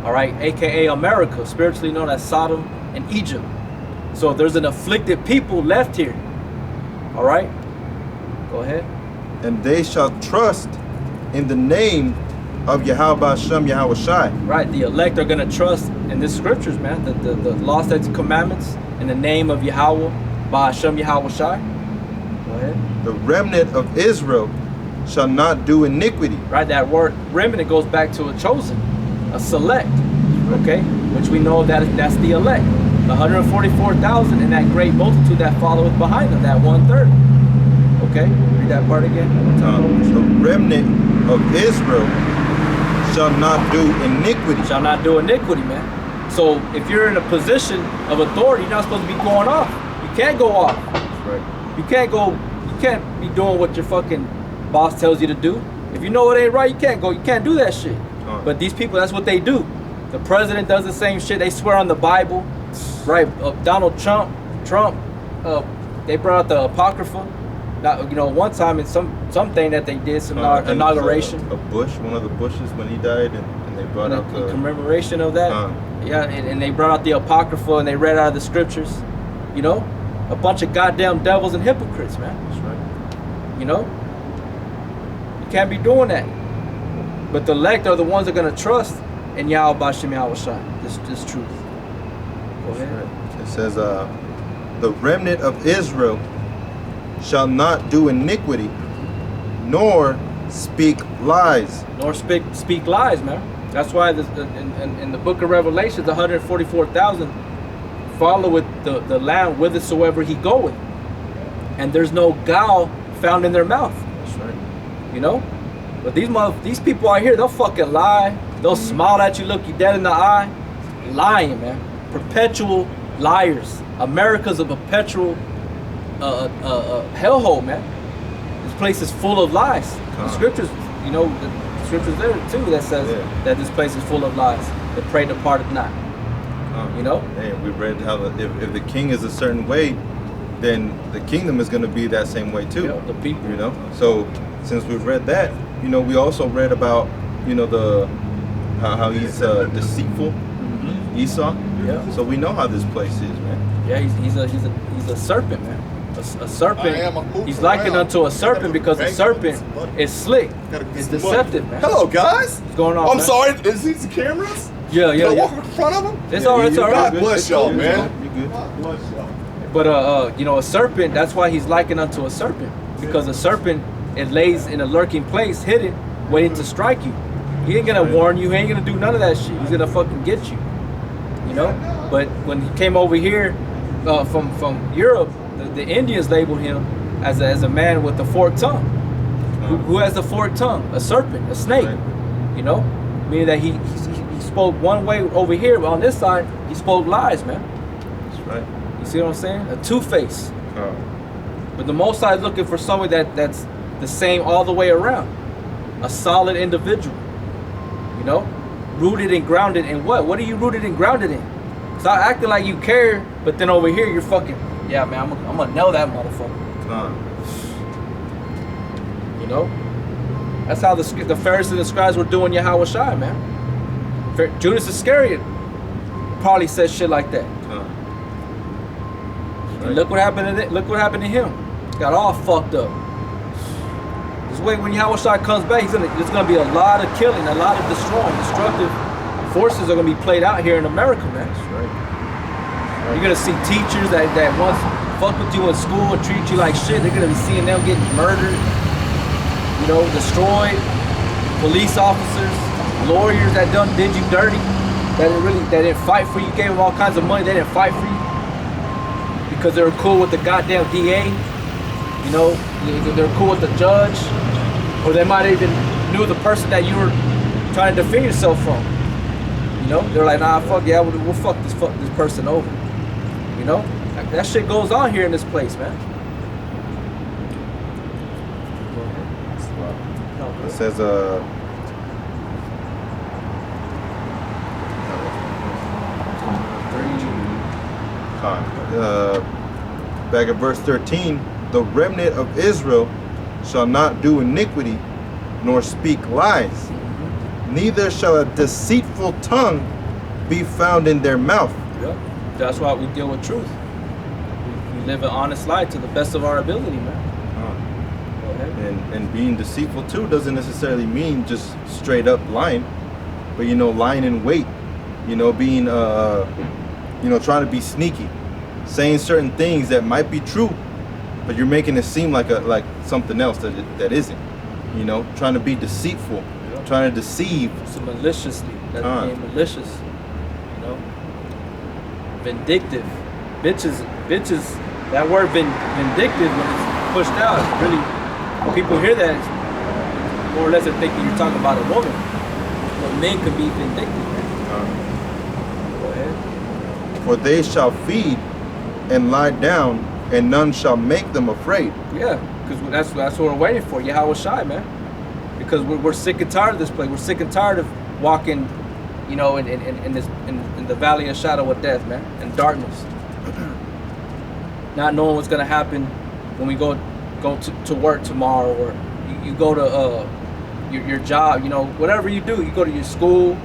Alright, aka America, spiritually known as Sodom and Egypt. So there's an afflicted people left here. Alright? Go ahead. And they shall trust in the name of Yahweh Hashem, Yahweh Shai. Right, the elect are going to trust in the scriptures, man. The law, statutes, commandments in the name of Yahweh, By Hashem Yahweh Shai. Go ahead. The remnant of Israel shall not do iniquity. Right, that word remnant goes back to a chosen, a select, okay? Which we know that's the elect. The 144,000 and that great multitude that followeth behind them, that 1/3. Okay, read that part again. The remnant of Israel shall not do iniquity. Shall not do iniquity, man. So if you're in a position of authority, you're not supposed to be going off. You can't go off. That's right. You can't be doing what your fucking boss tells you to do. If you know it ain't right, you can't do that shit. But these people, that's what they do. The president does the same shit. They swear on the Bible, right? Donald Trump, they brought out the Apocrypha. One time in something that they did, some inauguration. A Bush, one of the Bushes when he died, and they brought out the commemoration of that. Yeah, and they brought out the Apocrypha and they read out of the scriptures. You know, a bunch of goddamn devils and hypocrites, man. That's right. You know, you can't be doing that. But the elect are the ones that are gonna trust in Yahweh B'Shem Yahweh Shai, this truth. Go ahead. Right. It says, the remnant of Israel shall not do iniquity, nor speak lies. Nor speak lies, man. That's why in the book of Revelations, 144,000 follow with the Lamb whithersoever he goeth. And there's no guile found in their mouth. That's right. You know? But these people out here, they'll fucking lie. They'll smile at you, look you dead in the eye. Lying, man. Perpetual liars. America's a perpetual hellhole, man. This place is full of lies. The scriptures, the scriptures there too that says that this place is full of lies. The prey departed not. Hey, we read how if the king is a certain way, then the kingdom is going to be that same way too. The people. So since we've read that, we also read about how he's deceitful, Esau. Yeah. So we know how this place is, man. Yeah, he's a serpent, man. A serpent. He's likened unto a serpent because a serpent is slick. It's deceptive, man. Hello, guys. What's going on? I'm man? sorry. Is these the cameras? Yeah. Can I walk in front of them? It's all right. It's all right. God bless y'all, man. You good? God bless y'all. But a serpent. That's why he's likened unto a serpent, because a serpent, it lays in a lurking place, hidden, waiting to strike you. He ain't gonna warn you. He ain't gonna do none of that shit. He's gonna fucking get you. But when he came over here from Europe, the Indians labeled him as a man with a forked tongue. Who has a forked tongue? A serpent, a snake. Meaning that he spoke one way over here, but on this side he spoke lies, man. That's right. You see what I'm saying? A two-face. But the Most High is looking for somebody that's the same all the way around. A solid individual. Rooted and grounded in what? What are you rooted and grounded in? Stop acting like you care, but then over here you're fucking, yeah, man, I'm gonna nail that motherfucker. That's how the Pharisees and the scribes were doing Yahweh Shai, man. Judas Iscariot probably said shit like that. And look what happened to him. Got all fucked up. Just wait, when Yahweh Shai comes back, there's gonna be a lot of killing, a lot of destroying, destructive forces are gonna be played out here in America, man. That's right. You're gonna see teachers that once fuck with you in school and treat you like shit. They're gonna be seeing them getting murdered, destroyed. Police officers, lawyers that did you dirty, that didn't fight for you, gave them all kinds of money. They didn't fight for you because they were cool with the goddamn DA. They're cool with the judge, or they might even knew the person that you were trying to defend yourself from. They're like, nah, fuck yeah, we'll fuck this person over. That shit goes on here in this place, man. It says, back at verse 13, the remnant of Israel shall not do iniquity, nor speak lies. Neither shall a deceitful tongue be found in their mouth. Yep. That's why we deal with truth. We live an honest life to the best of our ability, man. Go ahead. And being deceitful too doesn't necessarily mean just straight up lying, but lying in wait. Being trying to be sneaky. saying certain things that might be true, but you're making it seem like something else that isn't. You know, trying to be deceitful, trying to deceive. So maliciously, that's being malicious. You know, vindictive, bitches. That word vindictive, when it's pushed out, it's really, when people hear that, it's more or less they're thinking you're talking about a woman. But men can be vindictive. Go ahead. For they shall feed and lie down, and none shall make them afraid. Yeah, because that's what we're waiting for. Yahweh Shai, man. Because we're sick and tired of this place. We're sick and tired of walking, you know, in the valley of shadow of death, man, in darkness. Not knowing what's gonna happen when we go to work tomorrow, or you go to your job, you know, whatever you do, you go to your school,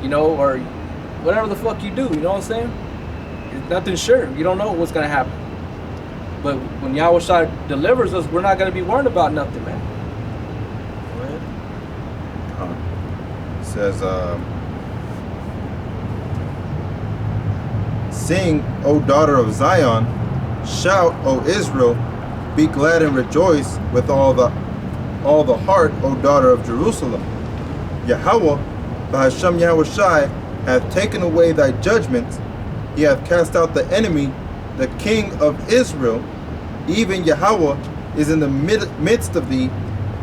you know, or whatever the fuck you do, you know what I'm saying? It's nothing sure. You don't know what's gonna happen. But when Yahweh Shai delivers us, we're not gonna be worried about nothing, man. It says, sing, O daughter of Zion, shout, O Israel, be glad and rejoice with all the heart, O daughter of Jerusalem. Yahweh, the Hashem Yahweh Shai, hath taken away thy judgments. He hath cast out the enemy, the king of Israel. Even Yahweh is in the midst of thee.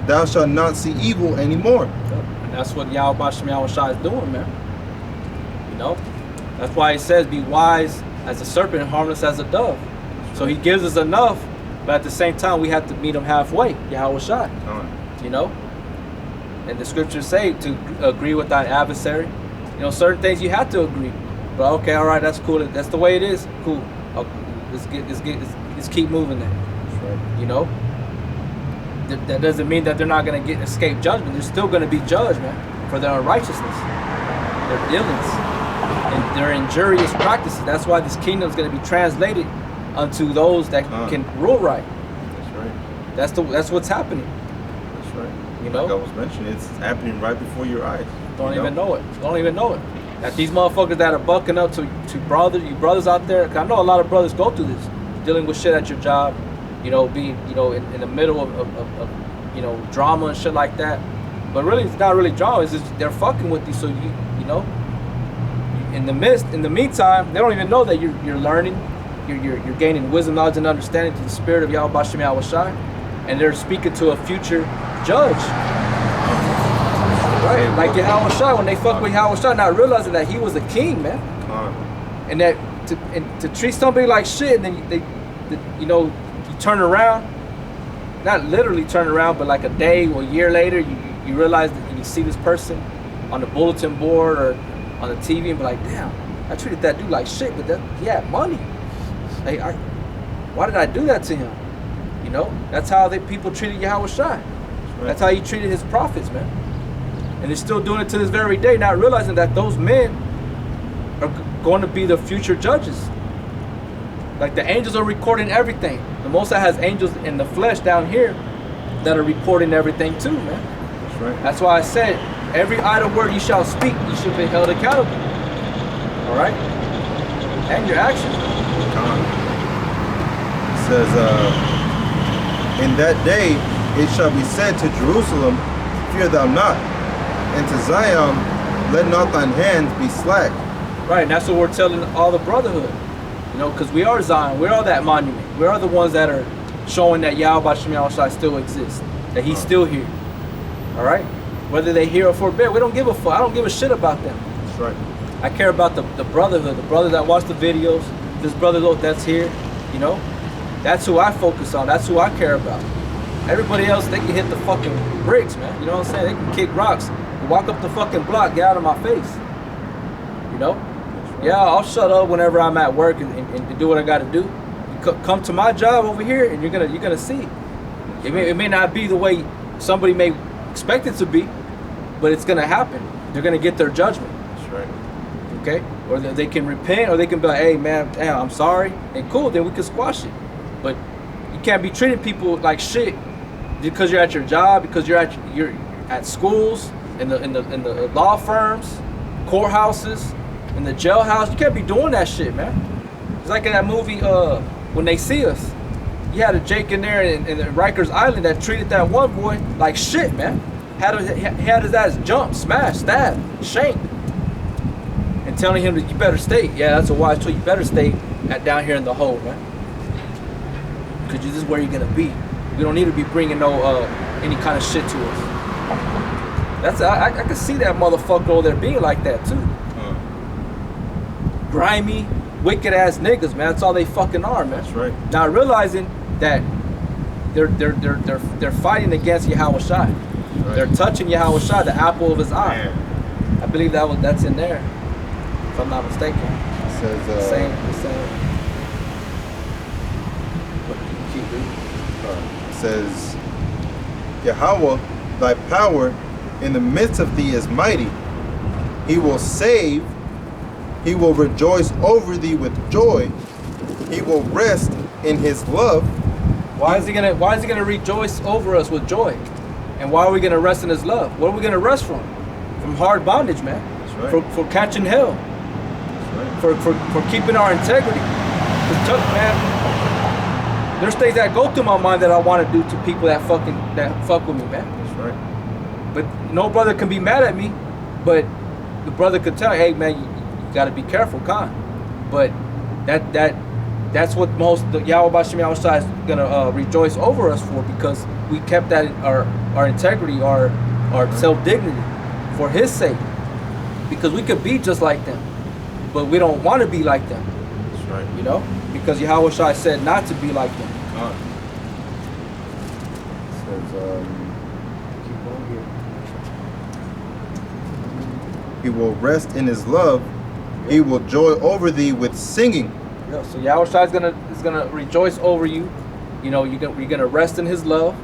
Thou shalt not see evil anymore. And that's what Yahweh Shai is doing, man. You know? That's why he says, be wise as a serpent and harmless as a dove. So he gives us enough, but at the same time, we have to meet him halfway, Yahweh Shai. You know? And the scriptures say to agree with thy adversary. You know, certain things you have to agree. But okay, all right, that's cool. That's the way it is. Cool. Let's keep moving then. Right. You know? That doesn't mean that they're not going to escape judgment. They're still going to be judged, man, for their unrighteousness, their dealings, and their injurious practices. That's why this kingdom is going to be translated unto those that can rule right. That's right. That's what's happening. That's right. You know? Like I was mentioning, it's happening right before your eyes. Don't even know it. Don't even know it. That these motherfuckers that are bucking up to brothers, you brothers out there, 'cause I know a lot of brothers go through this, dealing with shit at your job, you know, being, you know, in the middle of you know, drama and shit like that. But really, it's not really drama. It's just they're fucking with you, so you know, in the meantime, they don't even know that you're learning, you're gaining wisdom, knowledge, and understanding through the spirit of Yahweh Bashem Yahweh Shai, and they're speaking to a future judge. Right, like Yahweh Shai, when they fuck with Yahweh Shai, not realizing that he was a king, man, and that to treat somebody like shit, and then they you know, you turn around, not literally turn around, but like a day or a year later, you realize that you see this person on the bulletin board or on the TV and be like, damn, I treated that dude like shit, but he had money. Like, why did I do that to him? You know, that's how people treated Yahweh Shai. Right. That's how he treated his prophets, man. And they're still doing it to this very day, not realizing that those men are going to be the future judges. Like the angels are recording everything. The Most High has angels in the flesh down here that are recording everything too, man. That's right. That's why I said, every idle word you shall speak, you should be held accountable. All right? And your actions. It says, in that day it shall be said to Jerusalem, fear thou not, and to Zion, let not thine hands be slack. Right, and that's what we're telling all the brotherhood. You know, because we are Zion, we are that monument. We are the ones that are showing that Yahweh Bashem Yahweh Shai still exists, that he's still here. All right? Whether they hear or forbid, we don't give a fuck. I don't give a shit about them. That's right. I care about the brotherhood, the brothers that watch the videos, this brother that's here, you know? That's who I focus on. That's who I care about. Everybody else, they can hit the fucking bricks, man. You know what I'm saying? They can kick rocks, walk up the fucking block, get out of my face. You know? Yeah, I'll shut up whenever I'm at work and do what I got to do. You come to my job over here, and you're gonna see. It may not be the way somebody may expect it to be, but it's gonna happen. They're gonna get their judgment. That's right. Okay? Or they can repent, or they can be like, hey man, damn, I'm sorry, and cool, then we can squash it. But you can't be treating people like shit because you're at your job, because you're at schools, in the law firms, courthouses, in the jailhouse. You can't be doing that shit, man. It's like in that movie, When They See Us. You had a Jake in there in Rikers Island that treated that one boy like shit, man. Had his ass jump, smash, stab, shank. And telling him that you better stay. Yeah, that's a wise choice. You better stay down here in the hole, man. Because this is where you're going to be. We don't need to be bringing no any kind of shit to us. I can see that motherfucker over there being like that, too. Grimy, wicked ass niggas, man. That's all they fucking are, man. That's right. Now realizing that they're fighting against Yahweh Shai. Right. They're touching Yahweh Shai, the apple of his eye. Man. I believe that's in there, if I'm not mistaken. It says, The same. Keep reading. It says, Yahweh, thy power in the midst of thee is mighty. He will save. He will rejoice over thee with joy. He will rest in his love. Why is he gonna rejoice over us with joy? And why are we gonna rest in his love? What are we gonna rest from? From hard bondage, man. That's right. For catching hell. That's right. For keeping our integrity. Man, there's things that go through my mind that I want to do to people that fuck with me, man. That's right. But no brother can be mad at me, but the brother could tell, hey man, you gotta be careful, Khan. But that's what most the Yahweh Bashem Yahweh Shai is gonna rejoice over us for, because we kept that our integrity, our self-dignity for his sake. Because we could be just like them, but we don't want to be like them. That's right. You know? Because Yahweh Shai said not to be like them. It says, Keep going here. he will rest in his love. He will joy over thee with singing. Yeah, so Yahweh Shai is gonna rejoice over you. You know, you're gonna rest in his love,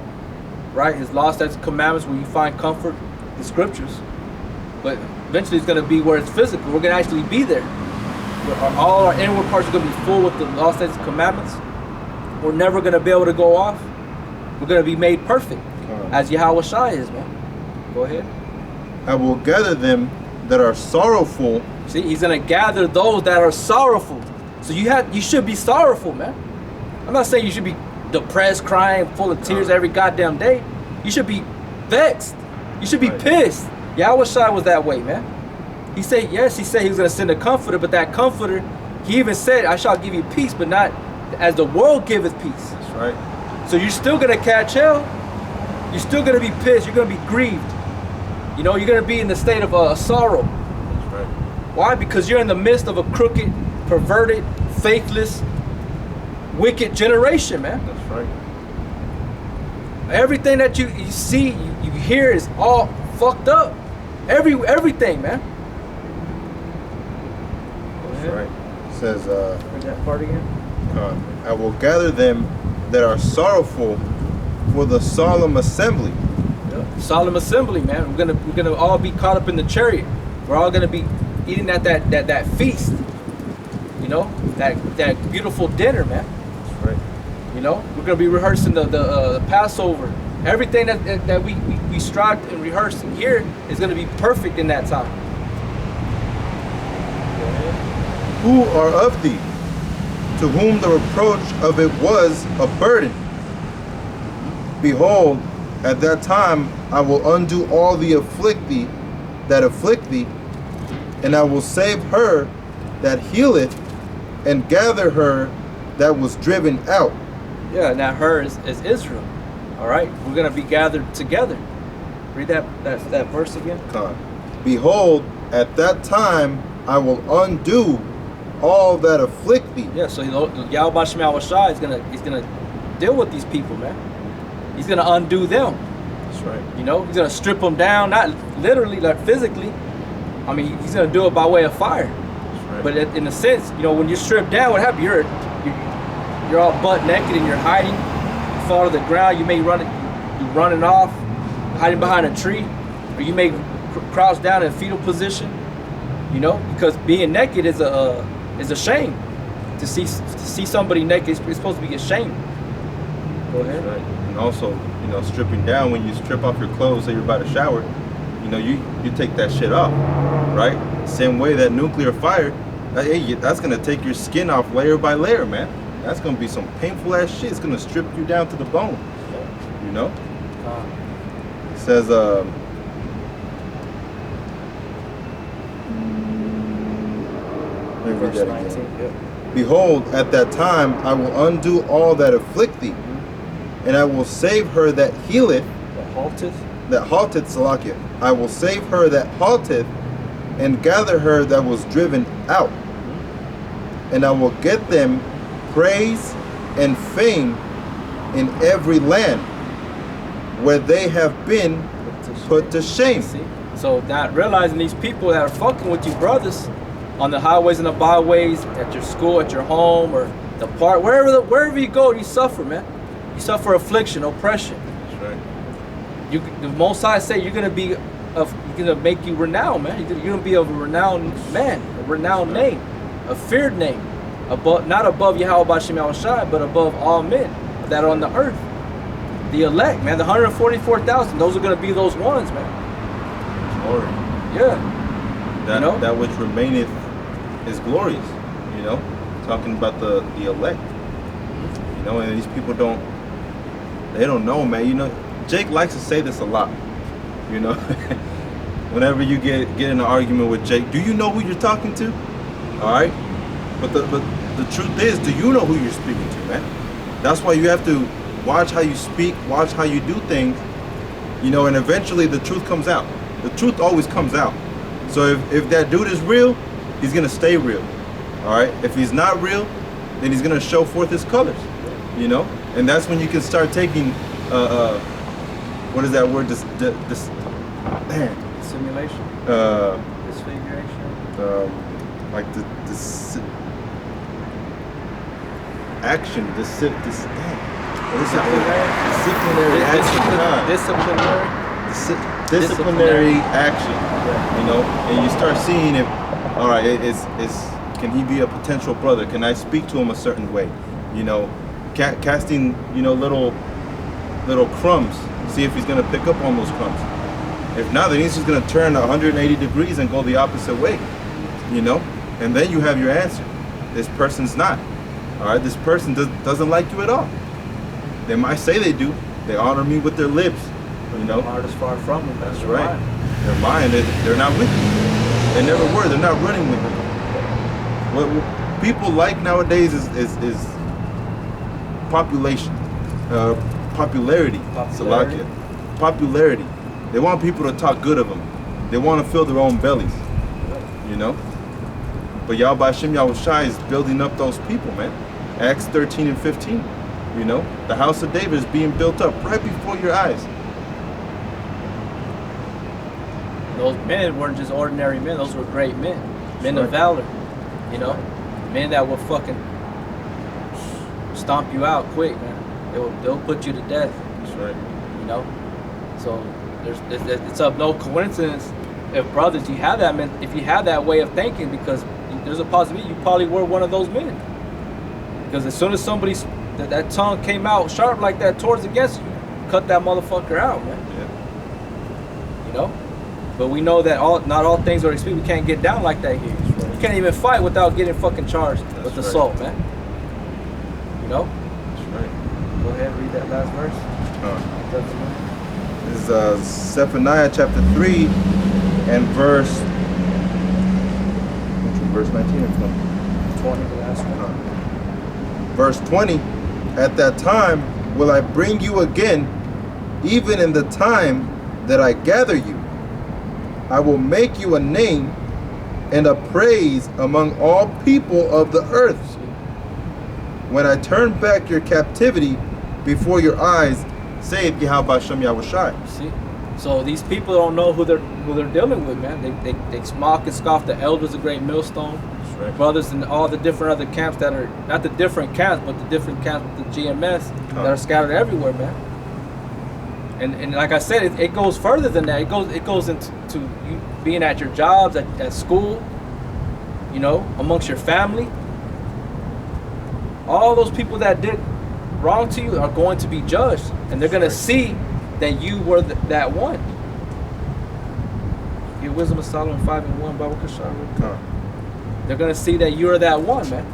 right? His law, statutes, commandments, where you find comfort, the scriptures. But eventually it's gonna be where it's physical. We're gonna actually be there. All our inward parts are gonna be full with the law, statutes, commandments. We're never gonna be able to go off. We're gonna be made perfect, as Yahweh Shai is, man. Go ahead. I will gather them that are sorrowful. See, he's gonna gather those that are sorrowful. So you should be sorrowful, man. I'm not saying you should be depressed, crying, full of tears every goddamn day. You should be vexed. You should be pissed. Yahweh Shai was that way, man. He said he was gonna send a comforter, but that comforter, he even said, I shall give you peace, but not as the world giveth peace. That's right. So you're still gonna catch hell. You're still gonna be pissed. You're gonna be grieved. You know, you're gonna be in the state of sorrow. That's right. Why? Because you're in the midst of a crooked, perverted, faithless, wicked generation, man. That's right. Everything that you see, you hear is all fucked up. Everything, man. That's right. It says, Read that part again. I will gather them that are sorrowful for the solemn assembly. Solemn assembly, man. We're gonna all be caught up in the chariot. We're all gonna be eating at that feast. You know, that beautiful dinner, man. That's right. You know, we're gonna be rehearsing the Passover. Everything that we strive and rehearse here is gonna be perfect in that time. Who are of thee, to whom the reproach of it was a burden? Behold, at that time I will undo all the that afflict thee, and I will save her that healeth, and gather her that was driven out. Yeah, and that her is Israel. All right, we're gonna be gathered together. Read that verse again. Behold, at that time I will undo all that afflict thee. Yeah, so Yahweh Bashem Yahweh Shai is gonna deal with these people, man. He's gonna undo them. That's right. You know, he's gonna strip them down, not literally, like physically. I mean, he's gonna do it by way of fire. That's right. But in a sense, you know, when you're stripped down, what happens? You're all butt naked and you're hiding. You fall to the ground. You may you're running off, hiding behind a tree, or you may crouch down in a fetal position. You know, because being naked is a shame. To see somebody naked is supposed to be a shame. Go ahead. That's right. And also, you know, stripping down, when you strip off your clothes, say you're about to shower, you know, you take that shit off, right? Same way that nuclear fire, That's gonna take your skin off layer by layer, man. That's gonna be some painful ass shit. It's gonna strip you down to the bone. You know? It says, let me read Verse that 19. again. Yeah. Behold, at that time I will undo all that afflict thee, and I will save her that healeth, that halteth, Salakia. I will save her that halteth, and gather her that was driven out. And I will get them praise and fame in every land where they have been put to shame. See? So that realizing these people that are fucking with you brothers on the highways and the byways, at your school, at your home, or the park, wherever you go, you suffer, man. You suffer affliction, oppression. That's right. The Most High say you're gonna make you renowned, man. You're gonna be a renowned man, a renowned name, a feared name, not above Yahweh B'Shem Yahushai, but above all men that are on the earth. The elect, man, the 144,000. Those are gonna be those ones, man. Glory. Yeah. That, You know? that which remaineth is glorious. You know? Talking about the elect. You know, and these people don't know, man. You know, Jake likes to say this a lot. You know? Whenever you get in an argument with Jake, do you know who you're talking to? Alright? But the truth is, do you know who you're speaking to, man? That's why you have to watch how you speak, watch how you do things, you know, and eventually the truth comes out. The truth always comes out. So if that dude is real, he's gonna stay real. Alright? If he's not real, then he's gonna show forth his colors. You know? And that's when you can start taking what is that word? This Simulation. uh Disfiguration. like action, disciplinary action. Disciplinary action. You know, and you start seeing if, all right, can he be a potential brother? Can I speak to him a certain way? You know, casting, you know, little crumbs, see if he's gonna pick up on those crumbs. If not, then he's just gonna turn 180 degrees and go the opposite way. You know, and then you have your answer. This person's not. All right, this person doesn't like you at all. They might say they do. They honor me with their lips. You know, Heart is far from them. that's right. They're lying. They're not with you. They never were. They're not running with you. What people like nowadays is population, popularity. Salakia. Popularity. They want people to talk good of them. They want to fill their own bellies. You know. But Yahweh B'Shem Yahushai is building up those people, man. Acts 13 and 15. You know, the house of David is being built up right before your eyes. Those men weren't just ordinary men. Those were great men. Men Right. of valor. You know, men that will fucking stomp you out quick, man. They'll put you to death. That's right. You know, so it's of no coincidence if brothers you have that if you have that way of thinking, because there's a possibility you probably were one of those men. Because as soon as that tongue came out sharp like that towards against you, cut that motherfucker out, man. Yeah. You know, but we know that not all things are excused. We can't get down like that here. You can't even fight without getting fucking charged with That's assault, man. You know. That's right. Go ahead and read that last verse. This is Zephaniah chapter 3 and verse 19 or 20? 20, the last one. Verse 20, at that time will I bring you again, even in the time that I gather you. I will make you a name and a praise among all people of the earth. When I turn back your captivity before your eyes, saith Yahweh B'Shem Yahushai. See, so these people don't know who they're dealing with, man. They mock and scoff the elders of Great Millstone, right. brothers in all the different other camps that are not the different camps, but the different camps with the GMS that are scattered everywhere, man. And like I said, it goes further than that. It goes into you being at your jobs, at school, you know, amongst your family. All those people that did wrong to you are going to be judged, and they're going to see that you were that one. Give Wisdom of Solomon 5 and 1, Bible Kashar. They're gonna see that you're that one, man.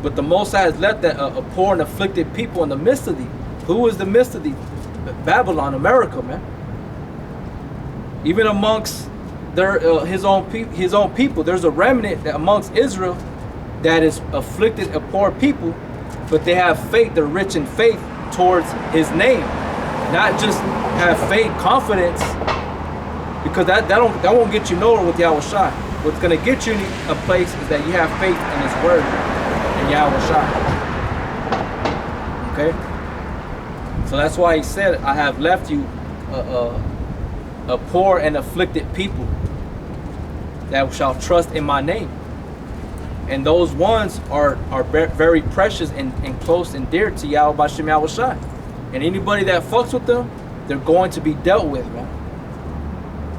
But the Most High has left that a poor and afflicted people in the midst of thee. Who is the midst of thee? Babylon, America, man. Even amongst his own people, there's a remnant amongst Israel that is afflicted, a poor people, but they have faith. They're rich in faith towards His name, not just have faith, confidence, because that won't get you nowhere with Yahweh Shai. What's gonna get you a place is that you have faith in His word and Yahweh Shai. Okay. So that's why He said, "I have left you a poor and afflicted people that shall trust in my name." And those ones are very precious and close and dear to Yahweh Bashem Yahweh Shai. And anybody that fucks with them, they're going to be dealt with, man.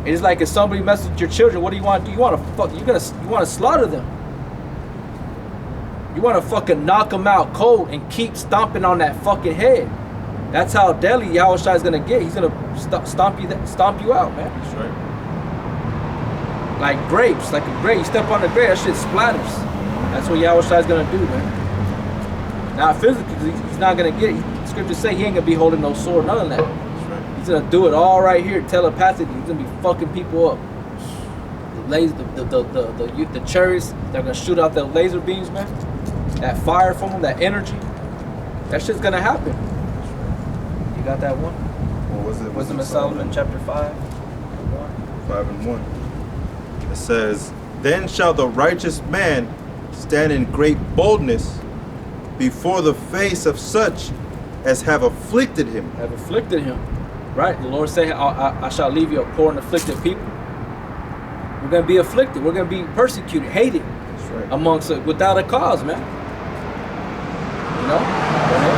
It's like if somebody messes with your children, what do you want to do? You want to slaughter them. You want to fucking knock them out cold and keep stomping on that fucking head. That's how deadly Yahweh Shai is gonna get. He's gonna stomp you out, man. That's right. Like grapes, like a grape. You step on the grape, that shit splatters. That's what Yahweh Shai is gonna do, man. Now physically, he's not gonna get it. Scriptures say he ain't gonna be holding no sword, none of that. That's right. He's gonna do it all right here, telepathically. He's gonna be fucking people up. The chariots, they're gonna shoot out the laser beams, man. That fire from them, that energy. That shit's gonna happen. You got that one? What was it? Wisdom of Solomon, chapter 5. 5:1. It says, "Then shall the righteous man stand in great boldness before the face of such as have afflicted him." Have afflicted him. Right? The Lord said, I shall leave you a poor and afflicted people. We're going to be afflicted. We're going to be persecuted, hated That's right. amongst without a cause, man. You know? Go ahead.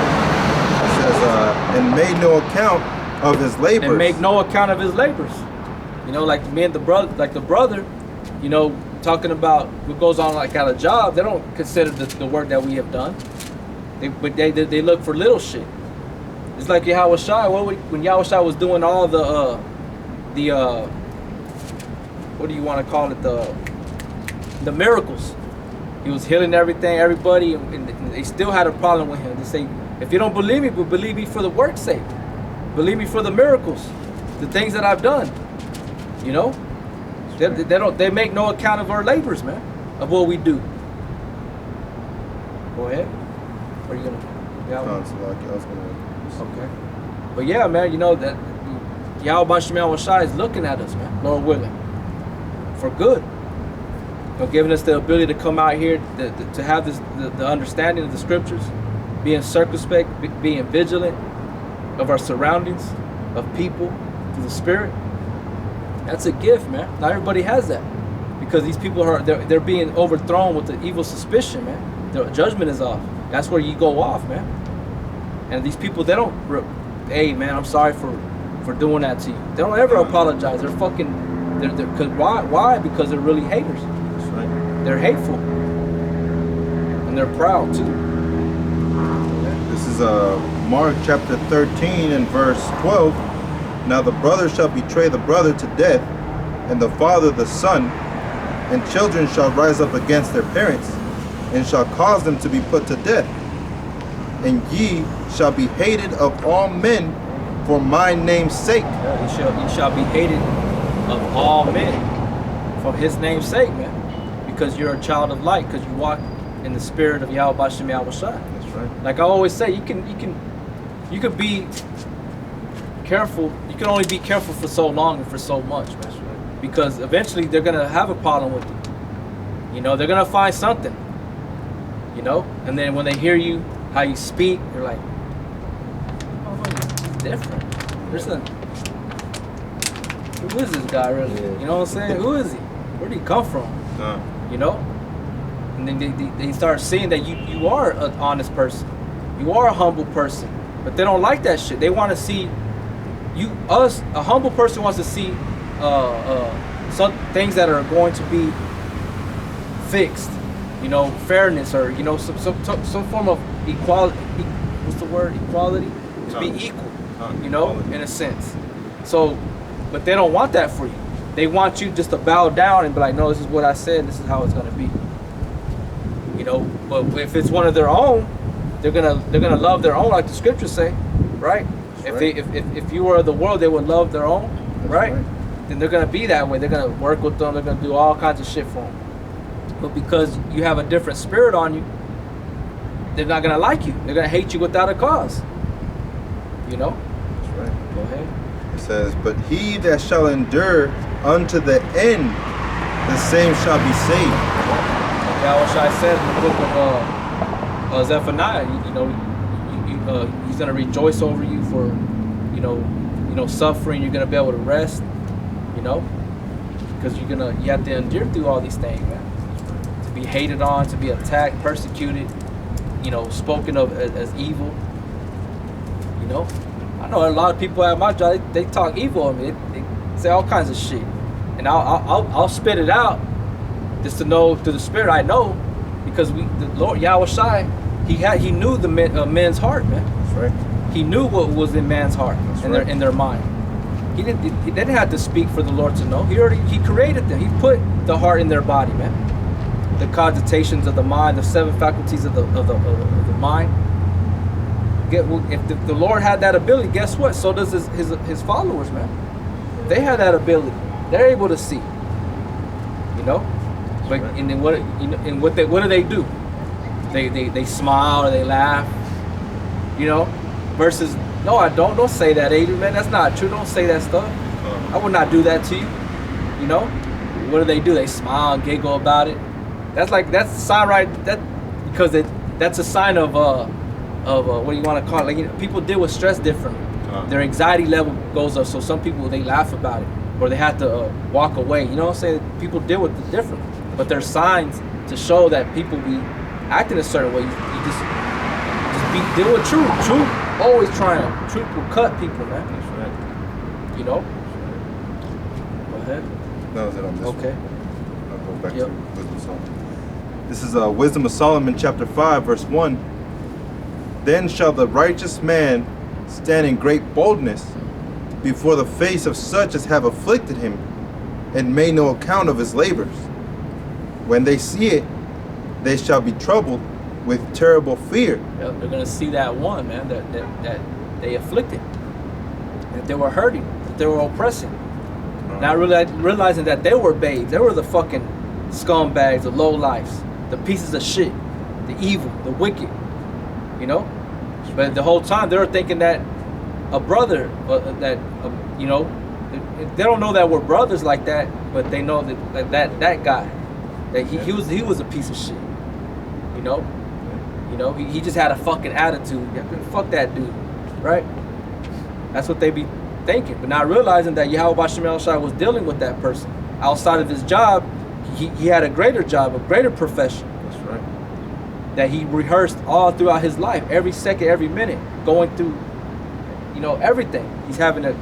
It says, "And made no account of his labors." And make no account of his labors. You know, like me and the brother, you know, talking about what goes on like at a job, they don't consider the work that we have done. But they look for little shit. It's like Yahweh Shai. When Yahweh Shai was doing all the what do you want to call it, the miracles, he was healing everybody, and they still had a problem with him. They say, if you don't believe me, but believe me for the work's sake, believe me for the miracles, the things that I've done. You know, they make no account of our labors, man, of what we do. Go ahead. Are you gonna? Yeah. I was gonna. Okay. But yeah, man, you know that Yahweh Bashem Yahweh Shai is looking at us, man, Lord willing, for good. You know, giving us the ability to come out here to have the understanding of the scriptures, being circumspect, being vigilant of our surroundings, of people, through the Spirit. That's a gift, man. Not everybody has that, because these people they're being overthrown with the evil suspicion, man. The judgment is off. That's where you go off, man. And these people, they don't, hey, man, I'm sorry for doing that to you. They don't ever apologize. They're fucking, cause why? Because they're really haters. That's right. They're hateful. And they're proud, too. This is Mark chapter 13 and verse 12. "Now the brother shall betray the brother to death, and the father the son, and children shall rise up against their parents, and shall cause them to be put to death. And ye shall be hated of all men for my name's sake." Yeah, you shall be hated of all men for his name's sake, man. Because you're a child of light, because you walk in the spirit of Yahweh Bashem Yahweh Shai. That's right. Like I always say, you can be careful. You can only be careful for so long and for so much, man. That's right. Because eventually they're gonna have a problem with you. You know, they're gonna find something. You know, and then when they hear you, how you speak, they're like, oh, it's different. Who is this guy really? Yeah. You know what I'm saying? Who is he? Where did he come from? You know? And then they start seeing that you are an honest person. You are a humble person. But they don't like that shit. They want to see a humble person wants to see some things that are going to be fixed. You know, fairness, or, you know, some form of equality. What's the word? Equality? To be equal, you know, in a sense. So, but they don't want that for you. They want you just to bow down and be like, no, this is what I said, this is how it's going to be. You know, but if it's one of their own, they're gonna love their own, like the scriptures say, right? That's If you were of the world, they would love their own, That's right? right. Then they're gonna be that way. They're gonna work with them. They're gonna do all kinds of shit for them. But because you have a different spirit on you, they're not gonna like you. They're gonna hate you without a cause. You know? That's right. Go ahead. It says, but he that shall endure unto the end, the same shall be saved. Yahushua said in the book of Zephaniah, he's gonna rejoice over you for, suffering. You're gonna be able to rest, because you have to endure through all these things, man. To be hated on, to be attacked, persecuted, spoken of as evil. I know a lot of people at my job, they talk evil of me. They say all kinds of shit, and I'll spit it out just to know through the spirit. I know because the Lord Yahushua, he knew the men's heart, man. That's right. He knew what was in man's heart and right. in their mind. He didn't have to speak for the Lord to know. He created them. He put the heart in their body, man. The cogitations of the mind, the seven faculties of the mind. If the Lord had that ability, guess what? So does his followers, man. They have that ability. They're able to see. But right. and then what do they do? They smile or they laugh. Versus no, I don't say that, Adrian, man. That's not true. Don't say that stuff. I would not do that to you. What do? They smile and giggle about it. That's a sign, right? Because that's a sign of what do you want to call it? Like, people deal with stress differently. Their anxiety level goes up. So some people, they laugh about it, or they have to walk away. You know what I'm saying? People deal with it differently. But there's signs to show that people be acting a certain way. You just deal with truth. Truth always triumph. Truth will cut people, man. That's right. Go ahead. That was it on this one. Okay. I'll go back Yep. to Wisdom of Solomon. This is Wisdom of Solomon, chapter 5, verse 1. Then shall the righteous man stand in great boldness before the face of such as have afflicted him, and made no account of his labors. When they see it, they shall be troubled with terrible fear. Yep, they're gonna see that one, man, that they afflicted, that they were hurting, that they were oppressing. Not really realizing that they were babes. They were the fucking scumbags, the low lives, the pieces of shit, the evil, the wicked. But the whole time they were thinking that a brother, they don't know that we're brothers like that, but they know that guy, that he was a piece of shit. He just had a fucking attitude. Fuck that dude, right? That's what they be thinking, but not realizing that Yahweh Bashem El-Shai was dealing with that person outside of his job. He had a greater job, a greater profession. That's right. That he rehearsed all throughout his life, every second, every minute, going through, everything. He's having a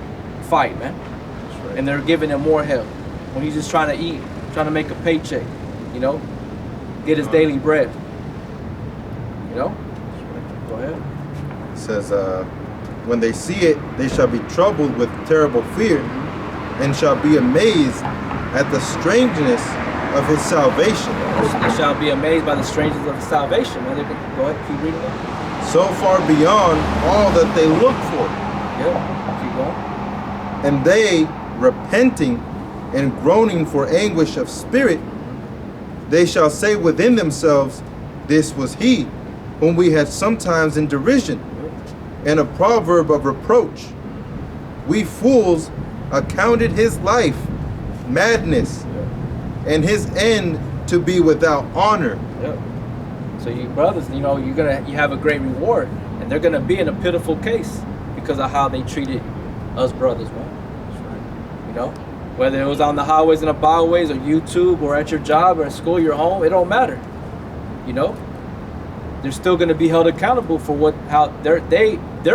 fight, man. That's right. And they're giving him more hell when he's just trying to eat, trying to make a paycheck, get his daily bread. That's right. Go ahead. It says, when they see it, they shall be troubled with terrible fear, and shall be amazed at the strangeness of his salvation. They shall be amazed by the strangeness of his salvation. Man, go ahead, keep reading it. So far beyond all that they look for. Yeah, keep going. And they, repenting and groaning for anguish of spirit, they shall say within themselves, this was he, whom we had sometimes in derision, and a proverb of reproach. We fools accounted his life madness, and his end to be without honor. Yep. So you brothers, you have a great reward, and they're gonna be in a pitiful case because of how they treated us brothers, man. Whether it was on the highways and the byways, or YouTube, or at your job, or at school, your home, it don't matter. They're still gonna be held accountable for how their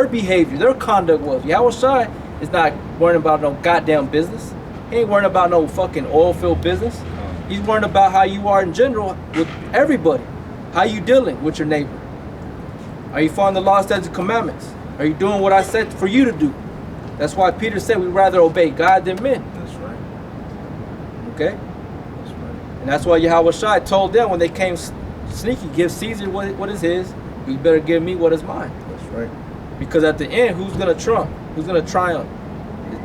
behavior, their conduct was. Yahushua is not worrying about no goddamn business. He ain't worrying about no fucking oil field business. He's worrying about how you are in general with everybody. How you dealing with your neighbor? Are you following the law, statutes, and commandments? Are you doing what I said for you to do? That's why Peter said we'd rather obey God than men. That's right. Okay? That's right. And that's why Yahushua told them when they came sneaky. Give Caesar what is his. You better give me what is mine. That's right. Because at the end, who's gonna trump? Who's gonna triumph?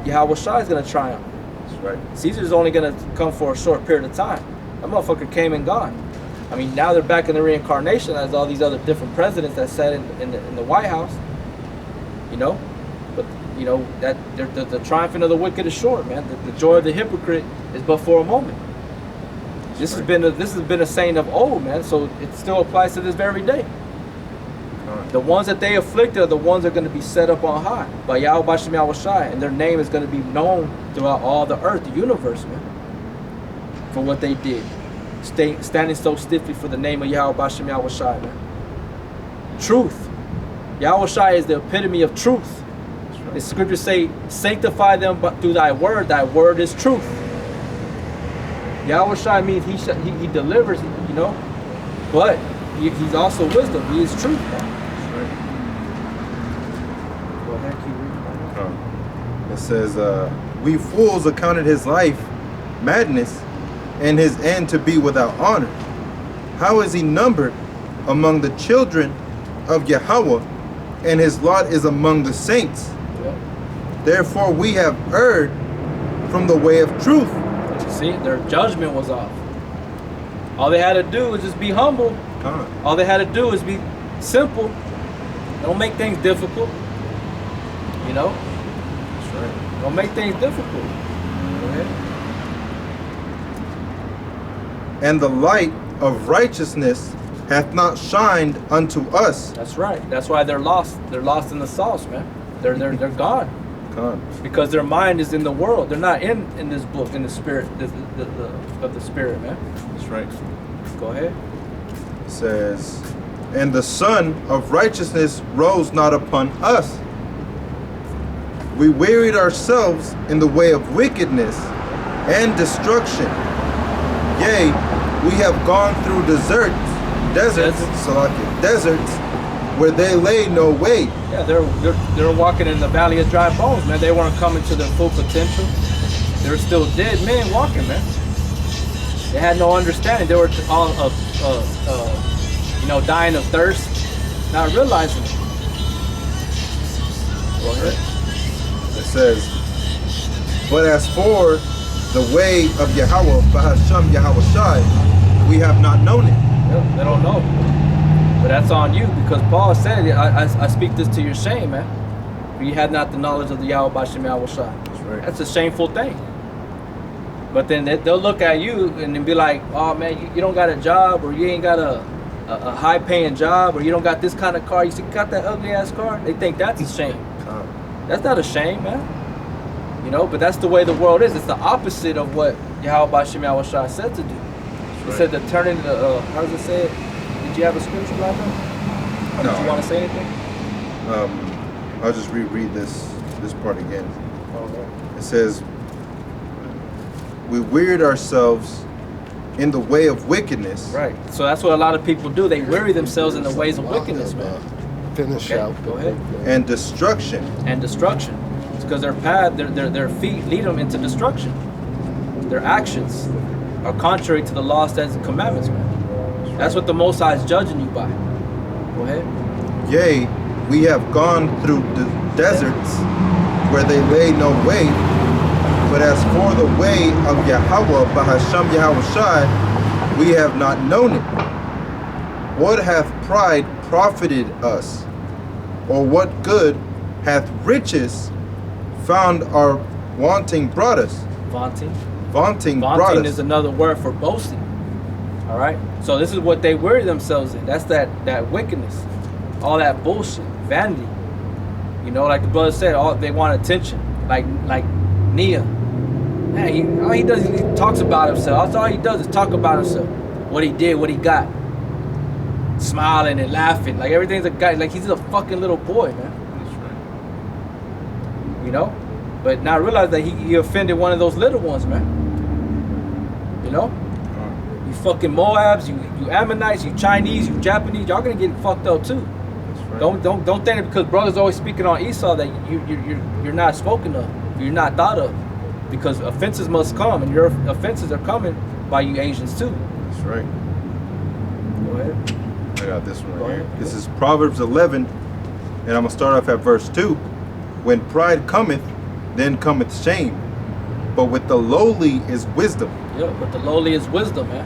Yahweh Shai is gonna triumph. That's right. Caesar's only gonna come for a short period of time. That motherfucker came and gone. I mean, now they're back in the reincarnation as all these other different presidents that sat in the White House. You know, but you know that the triumphing of the wicked is short, man. The joy of the hypocrite is but for a moment. This has been a saying of old, man. So it still applies to this very day. The ones that they afflicted are the ones that are going to be set up on high by Yahweh Bashem Yahweh Shai, and their name is going to be known throughout all the earth, the universe, man, for what they did. Standing so stiffly for the name of Yahweh Bashem Yahweh Shai, man. Truth. Yahweh Shai is the epitome of truth. The scriptures say, sanctify them through thy word is truth. Yahweh Shai means he delivers, you know, but he's also wisdom. He is truth, man. Go ahead, keep reading. It says, we fools accounted his life madness and his end to be without honor. How is he numbered among the children of Yahweh, and his lot is among the saints? Yeah. Therefore we have erred from the way of truth. See, their judgment was off. All they had to do was just be humble. All they had to do is be simple. Don't make things difficult. You know? That's right. Don't make things difficult. Go ahead. And the light of righteousness hath not shined unto us. That's right. That's why they're lost. They're lost in the sauce, man. They're gone. Because their mind is in the world. They're not in this book, in the spirit of the spirit, man. That's right. Go ahead. It says, and the sun of righteousness rose not upon us. We wearied ourselves in the way of wickedness and destruction. Yea, we have gone through deserts, where they lay no way. Yeah, they're walking in the valley of dry bones, man. They weren't coming to their full potential. They were still dead men walking, man. They had no understanding. They were all dying of thirst, not realizing it. Go ahead. It says, but as for the way of Yahweh, Bahasham Yahweh Shai, we have not known it. Yep, they don't know. But that's on you, because Paul said, I speak this to your shame, man. For you had not the knowledge of the Yahweh Bashem Yahweh Shai. That's right. That's a shameful thing. But then they'll look at you and then be like, oh man, you don't got a job, or you ain't got a high paying job, or you don't got this kind of car. You see, got that ugly ass car? They think that's a shame. That's not a shame, man. You know, but that's the way the world is. It's the opposite of what Yahweh Bashem Yahweh Shai said to do. He said to turn into, how does it say it? Did you have a scripture like that? Or did you want to say anything? I'll just reread this part again. Okay. It says, we wearied ourselves in the way of wickedness. Right. So that's what a lot of people do. They weary themselves in the ways of wickedness, man. Finish out. Go ahead. And destruction. And destruction. It's because their path, their feet lead them into destruction. Their actions are contrary to the law, statutes, and commandments, man. That's what the Most High is judging you by. Go ahead. Yea, we have gone through the deserts where they lay no way. But as for the way of Yahweh, Bahasham Yahweh Shai, we have not known it. What hath pride profited us? Or what good hath riches found our wanting brought us? Vaunting. Vaunting brought Vaunting us. is another word for boasting. All right. So this is what they weary themselves in. That's that wickedness, all that bullshit, vanity. You know, like the brother said, all they want attention. Like Nia. Man, all he does is he talks about himself. That's all he does is talk about himself. What he did, what he got. Smiling and laughing. Like everything's a guy. Like he's a fucking little boy, man. That's right. You know? But now realize that he offended one of those little ones, man. You know? You fucking Moabs, you Ammonites, you Chinese, you Japanese, y'all gonna get fucked up too. That's right. Don't think that because brothers always speaking on Esau that you're not spoken of, you're not thought of. Because offenses must come, and your offenses are coming by you Asians too. That's right. Go Go ahead. I got this one Go right here. ahead. This is Proverbs 11, and I'm gonna start off at verse 2. When pride cometh, then cometh shame, but with the lowly is wisdom. Yeah, but the lowly is wisdom, man.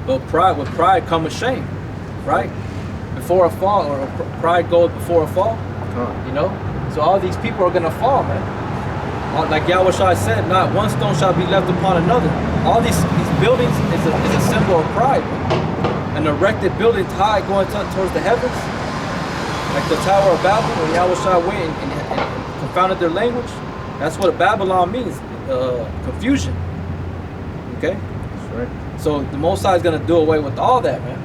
But with pride cometh shame, right? Before a fall, or pride goeth before a fall. You know, so all these people are gonna fall, man. Like Yahushua said, not one stone shall be left upon another. All these buildings is a symbol of pride, man. An erected building high going towards the heavens, like the Tower of Babel, when Yahushua went and confounded their language. That's what Babylon means, confusion. Okay? That's right. So the Most High is going to do away with all that, man.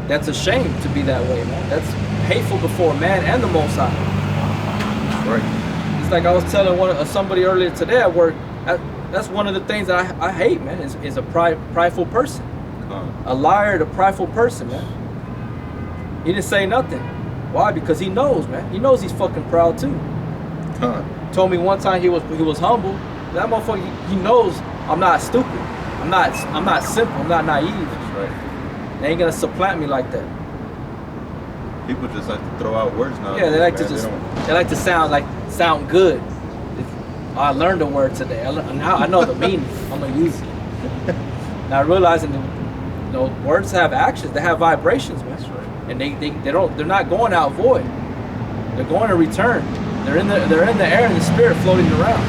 That's a shame to be that way, man. That's hateful before man and the Most High. That's right. It's like I was telling somebody earlier today at work, that's one of the things that I hate, man, is a prideful person. A liar, a prideful person, man. He didn't say nothing. Why? Because he knows, man. He knows he's fucking proud too. Told me one time he was humble. That motherfucker, he knows I'm not stupid. I'm not simple. I'm not naive. That's right. They ain't gonna supplant me like that. People just like to throw out words now. Yeah, they like to sound good. I learned a word today. Now I know the meaning. I'm gonna use it. Now realizing that, words have actions. They have vibrations, man. That's right. And they're not going out void. They're going to return. They're in the air and the spirit floating around.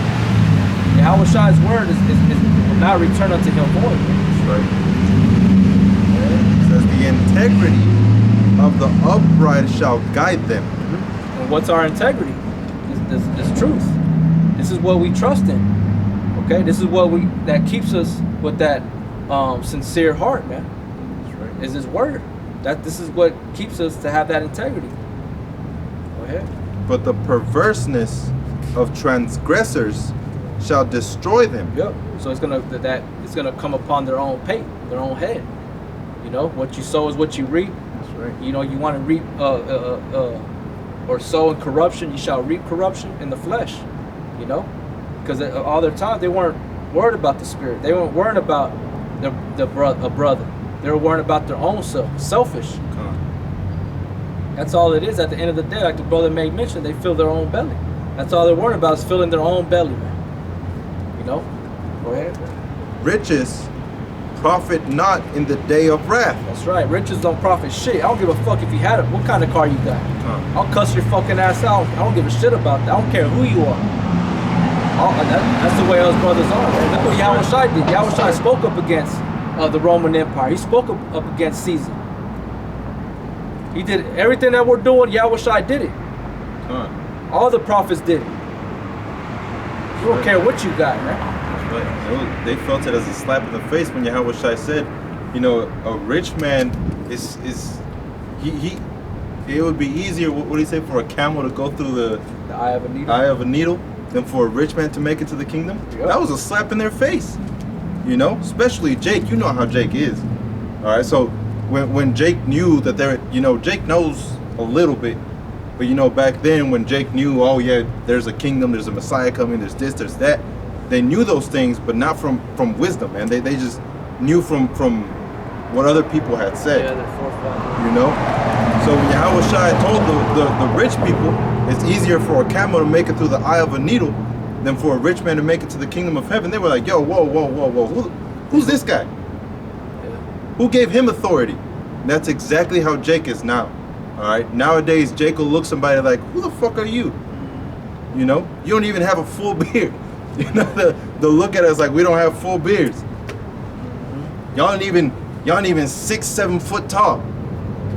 Yahweh's word will not return unto him void. That's right. It says the integrity of the upright shall guide them. And what's our integrity? This truth. This is what we trust in. Okay, this is that keeps us with that sincere heart, man. That's right. Is His word. This is what keeps us to have that integrity. Go ahead. But the perverseness of transgressors shall destroy them. Yep. So it's gonna come upon their own pate, their own head. What you sow is what you reap. That's right. You want to reap or sow in corruption, you shall reap corruption in the flesh. Because all their time they weren't worried about the spirit. They weren't worried about a brother. They were worried about their own self, selfish. That's all it is. At the end of the day, like the brother made mention, they fill their own belly. That's all they're worried about, is filling their own belly, man. Go ahead. Riches profit not in the day of wrath. That's right. Riches don't profit shit. I don't give a fuck if you had it. What kind of car you got? I'll cuss your fucking ass out. I don't give a shit about that. I don't care who you are. That's the way us brothers are. Man. Look what Yahushua did. Yahushua spoke up against the Roman Empire. He spoke up against Caesar. He did everything that we're doing. Yahushua did it. All the prophets did it. You don't care what you got, man. But they felt it as a slap in the face when Yahushua said, a rich man is it would be easier, what do you say, for a camel to go through the eye of a needle. eye of a needle than for a rich man to make it to the kingdom. Yep. That was a slap in their face. Especially Jake. You know how Jake is. All right, so when Jake knew that Jake knows a little bit, but back then when Jake knew, oh yeah, there's a kingdom, there's a Messiah coming, there's this, there's that. They knew those things, but not from wisdom, man. They just knew from what other people had said. Yeah, they're forefathers. So when Yahushua told the rich people, it's easier for a camel to make it through the eye of a needle than for a rich man to make it to the kingdom of heaven. They were like, yo, whoa. Who's this guy? Who gave him authority? And that's exactly how Jake is now. All right. Nowadays, Jake will look somebody like, who the fuck are you? You don't even have a full beard. They'll look at us like we don't have full beards. Y'all ain't even 6-7 foot tall.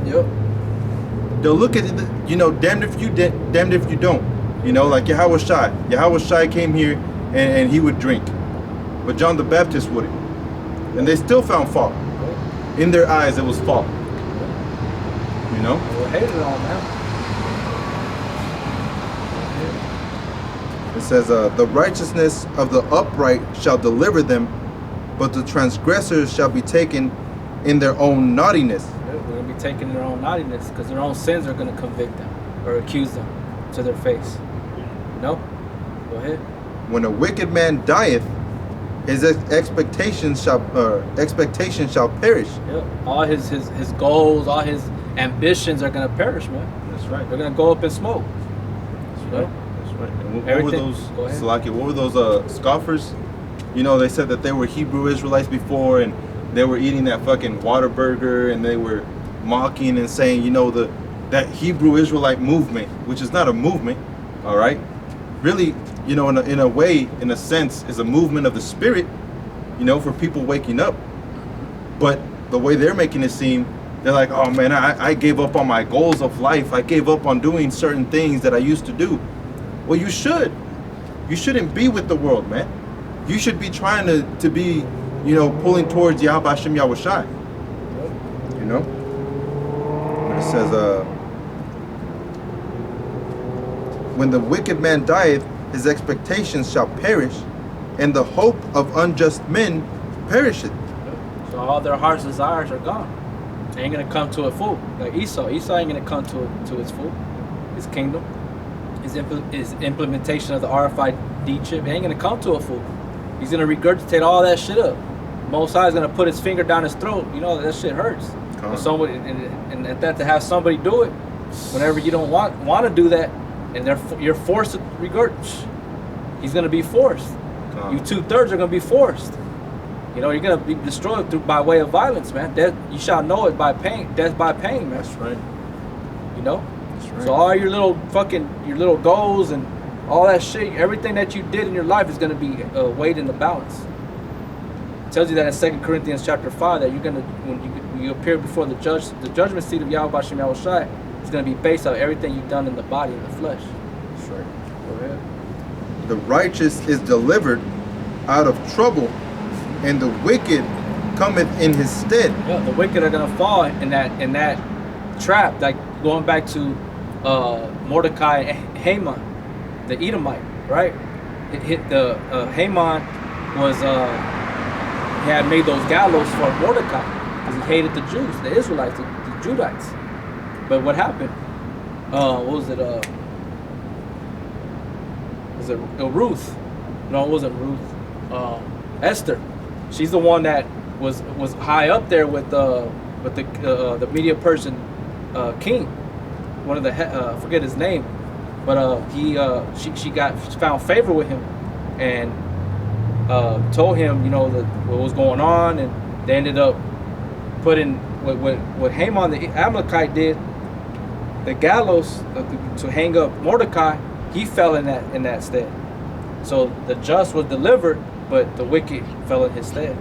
Yep. They'll look at it, damned if you damned if you don't. Like Yahushua. Yahushua came here and he would drink, but John the Baptist wouldn't, and they still found fault. In their eyes, it was fault. We'll hate it all, man. It says, the righteousness of the upright shall deliver them, but the transgressors shall be taken in their own naughtiness. They're going to be taken in their own naughtiness because their own sins are going to convict them or accuse them to their face. Go ahead. When a wicked man dieth, his expectations shall perish. Yeah. All his goals, all his ambitions are gonna perish, man. That's right. They're gonna go up in smoke. That's You know? right. That's right. And what were Everything- those, Go ahead. Salaki, what were those scoffers? You know, they said that they were Hebrew Israelites before, and they were eating that fucking water burger, and they were mocking and saying, you know, that Hebrew Israelite movement, which is not a movement, all right, really, you know, in a way, in a sense, is a movement of the spirit, you know, for people waking up. But the way they're making it seem, they're like, oh man, I gave up on my goals of life. I gave up on doing certain things that I used to do. Well, you should. You shouldn't be with the world, man. You should be trying to be, you know, pulling towards Yahweh Hashem Yahushai. You know? It says, when the wicked man dieth, his expectations shall perish, and the hope of unjust men perisheth. So all their heart's desires are gone. They ain't gonna come to a full. Like Esau. Esau ain't gonna come to its full. His kingdom, his implementation of the RFID chip, it ain't gonna come to a full. He's gonna regurgitate all that shit up. Most High is gonna put his finger down his throat. You know that shit hurts. And somebody, and at that, to have somebody do it, whenever you don't want to do that, and you're forced to regurgitate. He's gonna be forced. You 2/3 are gonna be forced. You know, you're gonna be destroyed by way of violence, man. Death, you shall know it by pain. Death by pain, man. That's right. You know. That's right. So all your little goals and all that shit, everything that you did in your life is gonna be weighed in the balance. It tells you that in 2 Corinthians chapter 5 that you're gonna when you appear before the judgment seat of Yahweh Hashem Yahushai, it's gonna be based on everything you've done in the body and the flesh. That's right. Go ahead. The righteous is delivered out of trouble, and the wicked cometh in his stead. Yeah, the wicked are gonna fall in that trap. Like going back to Mordecai and Haman, the Edomite, right? Haman was he had made those gallows for Mordecai because he hated the Jews, the Israelites, the Judites. But what happened? What was it? Was it Ruth? No, it wasn't Ruth. Esther. She's the one that was high up there with the Media Persian king. One of the I forget his name, but she found favor with him and told him, you know, what was going on, and they ended up putting what Haman the Amalekite did, the gallows to hang up Mordecai. He fell in that stead. So the just was delivered, but the wicked fell in his stead.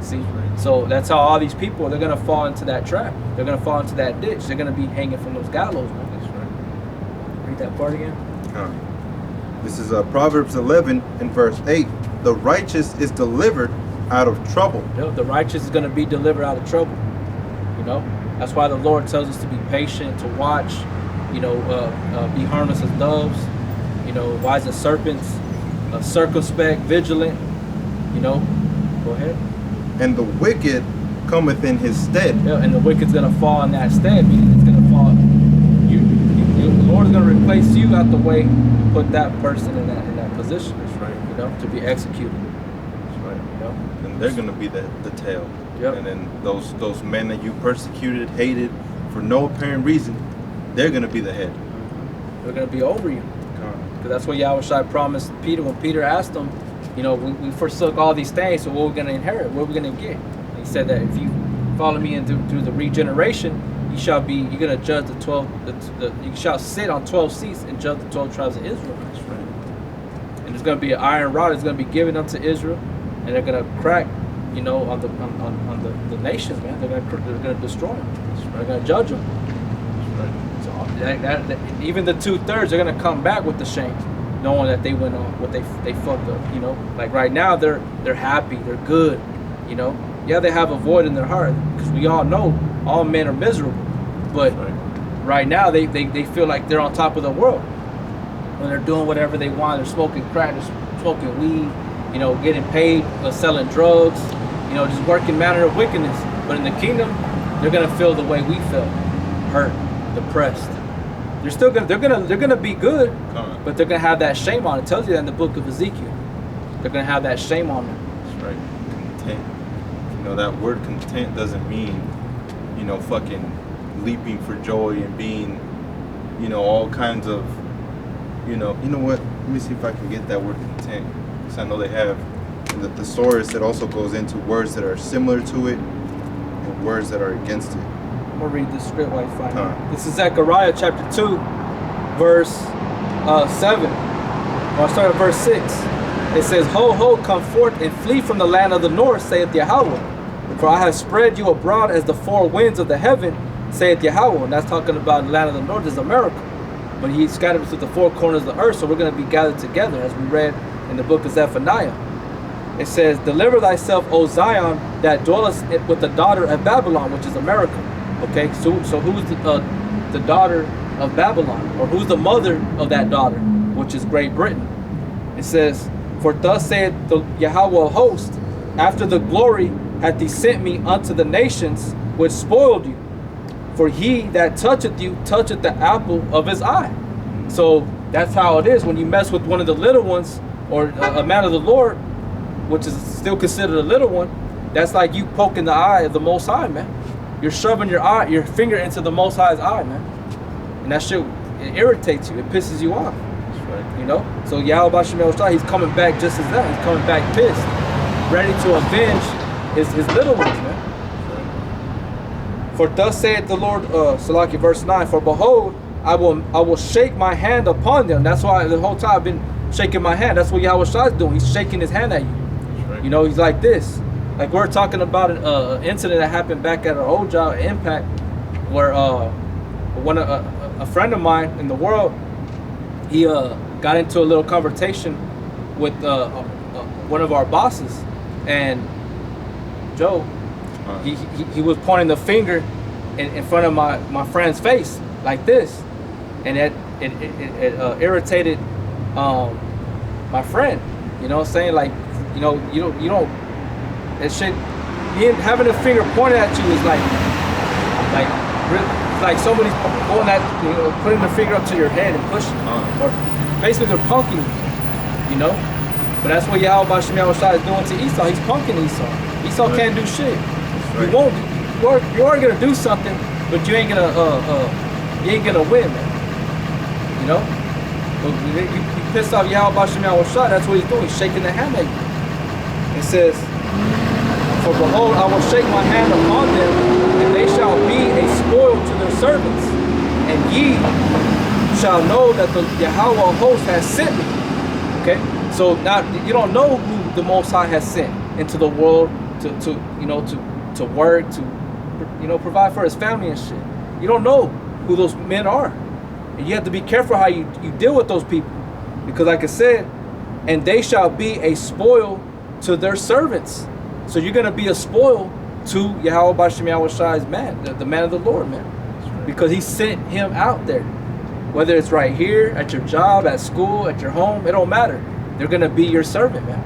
See? So that's how all these people, they're going to fall into that trap. They're going to fall into that ditch. They're going to be hanging from those gallows, man. That's right. Read that part again. This is Proverbs 11 and verse 8. The righteous is delivered out of trouble. Yep, the righteous is going to be delivered out of trouble. You know? That's why the Lord tells us to be patient, to watch, you know, be harmless as doves, you know, wise as serpents, circumspect, vigilant, you know. Go ahead. And the wicked cometh in his stead. Yeah, and the wicked's gonna fall in that stead, meaning it's gonna fall. The Lord is gonna replace you out the way, put that person in that position. That's right. You know, to be executed. That's right. You know. And they're gonna be the tail. Yep. And then those men that you persecuted, hated for no apparent reason, they're gonna be the head. They're gonna be over you. Because that's what Yahushua promised Peter when Peter asked him, you know, we forsook all these things, so what are we going to inherit? What are we going to get? And he said that if you follow me through the regeneration, you're going to judge you shall sit on 12 seats and judge the 12 tribes of Israel. That's right. And there's going to be an iron rod that's going to be given unto Israel, and they're going to crack, you know, on the nations, man. They're going to destroy them. That's right. They're going to judge them. That's right. So even the 2/3 are gonna come back with the shame, knowing that they went on what they fucked up. You know, like right now they're happy, they're good. You know, yeah, they have a void in their heart because we all know all men are miserable, but right now they feel like they're on top of the world when they're doing whatever they want. They're smoking crack, they're smoking weed, you know, getting paid, selling drugs, you know, just working manner of wickedness. But in the kingdom, they're gonna feel the way we feel, hurt, depressed. They're gonna be good, but they're gonna have that shame on it. It tells you that in the book of Ezekiel. They're gonna have that shame on them. Right? Content. You know, that word content doesn't mean, you know, fucking leaping for joy and being, you know, all kinds of, you know what? Let me see if I can get that word content. Because I know they have in the thesaurus, it also goes into words that are similar to it and words that are against it. I'm gonna read this script while you find Huh. it. This is Zechariah chapter 2, verse 7. Or I'll start at verse 6. It says, Ho, ho, come forth and flee from the land of the north, saith Yahweh. For I have spread you abroad as the four winds of the heaven, saith Yahweh. And that's talking about the land of the north is America. But he scattered us to the four corners of the earth, so we're going to be gathered together, as we read in the book of Zephaniah. It says, Deliver thyself, O Zion, that dwellest with the daughter of Babylon, which is America. Okay, so who's the daughter of Babylon? Or who's the mother of that daughter, which is Great Britain? It says, For thus saith the Yahweh of hosts, After the glory hath he sent me unto the nations which spoiled you. For he that toucheth you toucheth the apple of his eye. So that's how it is when you mess with one of the little ones, or a man of the Lord, which is still considered a little one. That's like you poking the eye of the Most High, man. You're shoving your finger into the Most High's eye, man. And that shit, it irritates you. It pisses you off. That's right. You know? So Yahweh Bashim El Shai, he's coming back just as that. He's coming back pissed, ready to avenge his little ones, man. For thus saith the Lord, Salaki, verse 9, For behold, I will shake my hand upon them. That's why the whole time I've been shaking my hand. That's what Yahweh Shai is doing. He's shaking his hand at you. Right. You know, he's like this. Like we're talking about an incident that happened back at our old job, Impact, where a friend of mine in the world, he got into a little conversation with one of our bosses, and Joe, he was pointing the finger in front of my friend's face like this, and it irritated my friend. You know what I'm saying? Like, you know, you don't that shit, having a finger pointed at you is like somebody's going at, you know, putting the finger up to your head and pushing, or basically they're punking you, you know. But that's what Yahweh Bashim Yahushua is doing to Esau. He's punking Esau. Esau can't do shit. Right. You won't. You are gonna do something, but you ain't gonna win, man. You know. But you pissed off Yahweh Bashim Yahushua. That's what he's doing. He's shaking the hand at you. It says, For behold, I will shake my hand upon them, and they shall be a spoil to their servants. And ye shall know that the Yahweh of hosts has sent me. Okay? So now you don't know who the Most High has sent into the world to work, to, you know, provide for his family and shit. You don't know who those men are. And you have to be careful how you deal with those people. Because like I said, and they shall be a spoil to their servants. So you're going to be a spoil to Yahweh Bashim Yahushai's man, the man of the Lord, man. Because he sent him out there. Whether it's right here, at your job, at school, at your home, it don't matter. They're going to be your servant, man.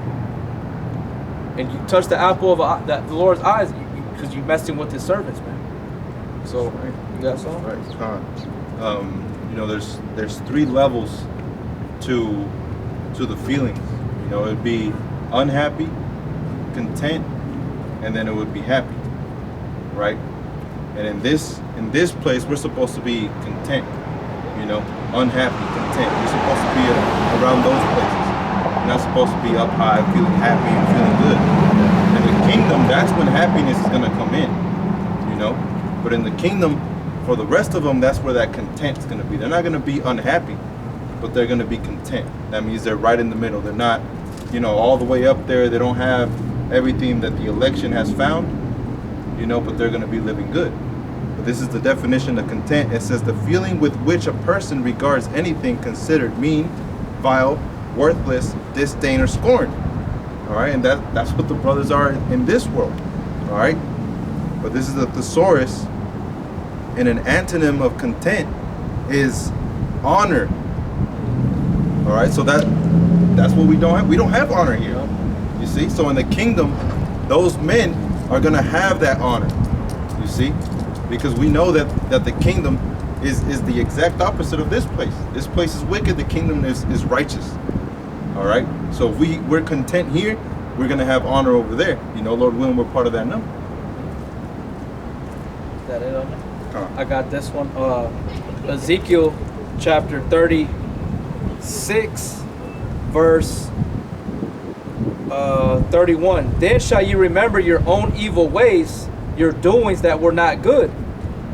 And you touch the apple of the Lord's eyes because you're messing with his servants, man. So, you got something? Right. You know, there's three levels to the feelings. You know, it'd be unhappy, content, and then it would be happy, right? And in this place, we're supposed to be content, you know, unhappy, content. We're supposed to be around those places. We're not supposed to be up high, feeling happy and feeling good. In the kingdom, that's when happiness is going to come in, you know. But in the kingdom, for the rest of them, that's where that content is going to be. They're not going to be unhappy, but they're going to be content. That means they're right in the middle. They're not, you know, all the way up there. They don't have everything that the election has found, you know, but they're going to be living good. But this is the definition of content. It says the feeling with which a person regards anything considered mean, vile, worthless, disdain, or scorn. All right, and that's what the brothers are in this world. All right, but this is the thesaurus, and an antonym of content is honor. All right, so that's what we don't have. We don't have honor here. You see, so in the kingdom, those men are gonna have that honor. You see, because we know that the kingdom is the exact opposite of this place. This place is wicked. The kingdom is righteous. All right. So if we're content here, we're going to have honor over there. You know, Lord willing, we're part of that number. Is that it on there? Huh. I got this one. Ezekiel chapter 36, verse 31. Then shall you remember your own evil ways, your doings that were not good,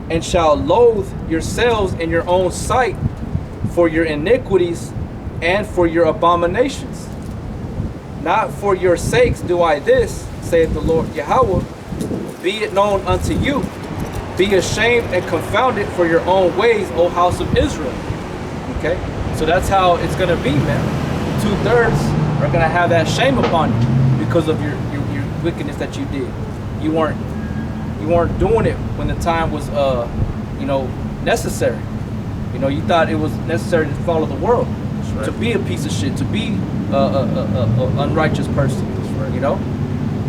and shall loathe yourselves in your own sight for your iniquities and for your abominations. Not for your sakes do I this, saith the Lord Yahweh. Be it known unto you. Be ashamed and confounded for your own ways, O house of Israel. Okay? So that's how it's going to be, man. 2/3 are going to have that shame upon you because of your wickedness that you did. You weren't doing it when the time was, necessary. You know, you thought it was necessary to follow the world, right. to be a piece of shit, to be a unrighteous person. Right. You know,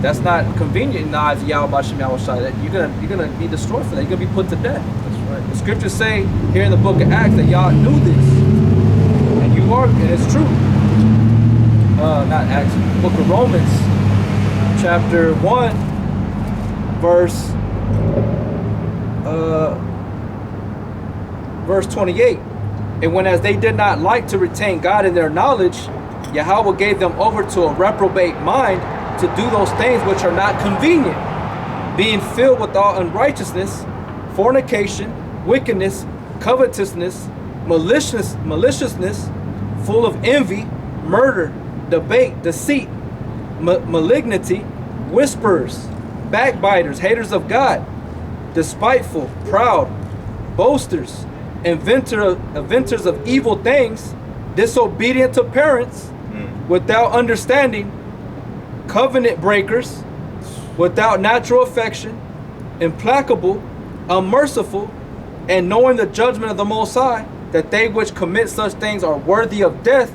that's not convenient in the eyes of Yahweh Bashem Yahweh Shai. That you're gonna be destroyed for that. You're gonna be put to death. That's right. The scriptures say here in the book of Acts that y'all knew this, and you are, and it's true. Not Acts, book of Romans, chapter 1, verse 28. And when as they did not like to retain God in their knowledge, Yahweh gave them over to a reprobate mind to do those things which are not convenient, being filled with all unrighteousness, fornication, wickedness, covetousness, maliciousness, full of envy, murder, debate, deceit, malignity, whisperers, backbiters, haters of God, despiteful, proud, boasters, inventors of evil things, disobedient to parents, without understanding, covenant breakers, without natural affection, implacable, unmerciful, and knowing the judgment of the Most High, that they which commit such things are worthy of death,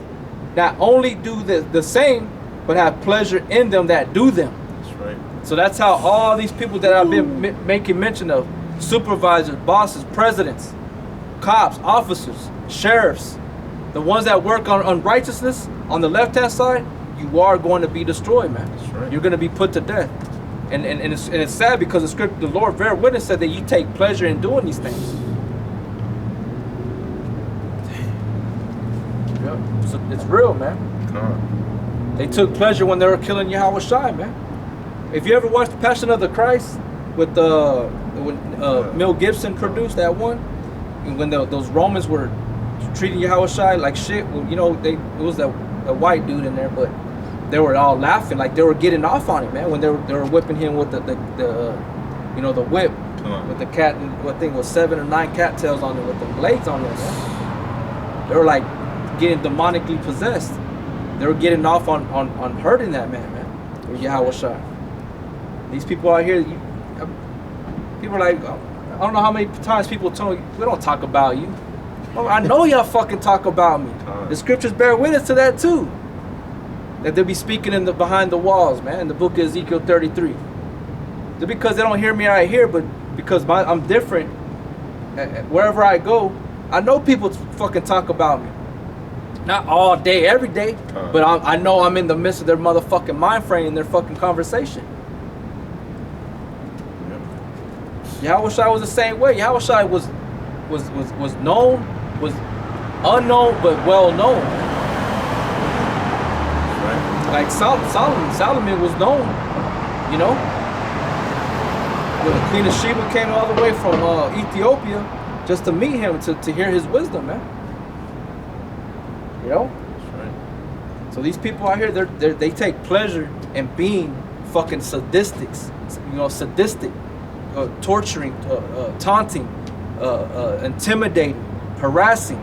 not only do the same, but have pleasure in them that do them. That's right. So that's how all these people that I've been making mention of, supervisors, bosses, presidents, cops, officers, sheriffs, the ones that work on unrighteousness on the left-hand side, you are going to be destroyed, man. That's right. You're going to be put to death. And it's sad because the script, the Lord bear witness said that you take pleasure in doing these things. Yeah. So it's real, man. They took pleasure when they were killing Yahweh Shai, man. If you ever watched The Passion of the Christ with when Mel Gibson produced that one, and when those Romans were treating Yahweh Shai like shit, well, you know, it was that white dude in there, but they were all laughing like they were getting off on it, man. When they were whipping him with the whip with the cat, and what thing was 7 or 9 cattails on it with the blades on it, man. They were like getting demonically possessed. They were getting off on hurting that man, with Yahweh Shai. These people out here, people are like, I don't know how many times people told me, we don't talk about you. Well, I know y'all fucking talk about me. The scriptures bear witness to that too. That they'll be speaking behind the walls, man, in the book of Ezekiel 33. Just because they don't hear me right here, but because I'm different, wherever I go, I know people fucking talk about me. Not all day, every day, but I know I'm in the midst of their motherfucking mind frame and their fucking conversation. Yahweh Shai was the same way. Yahweh Shai was known, was unknown, but well known. Right. Like Solomon was known, you know. When the Queen of Sheba came all the way from Ethiopia just to meet him, to hear his wisdom, man. You know. That's right. So these people out here, they take pleasure in being fucking sadistics, sadistic, torturing, taunting, intimidating, harassing,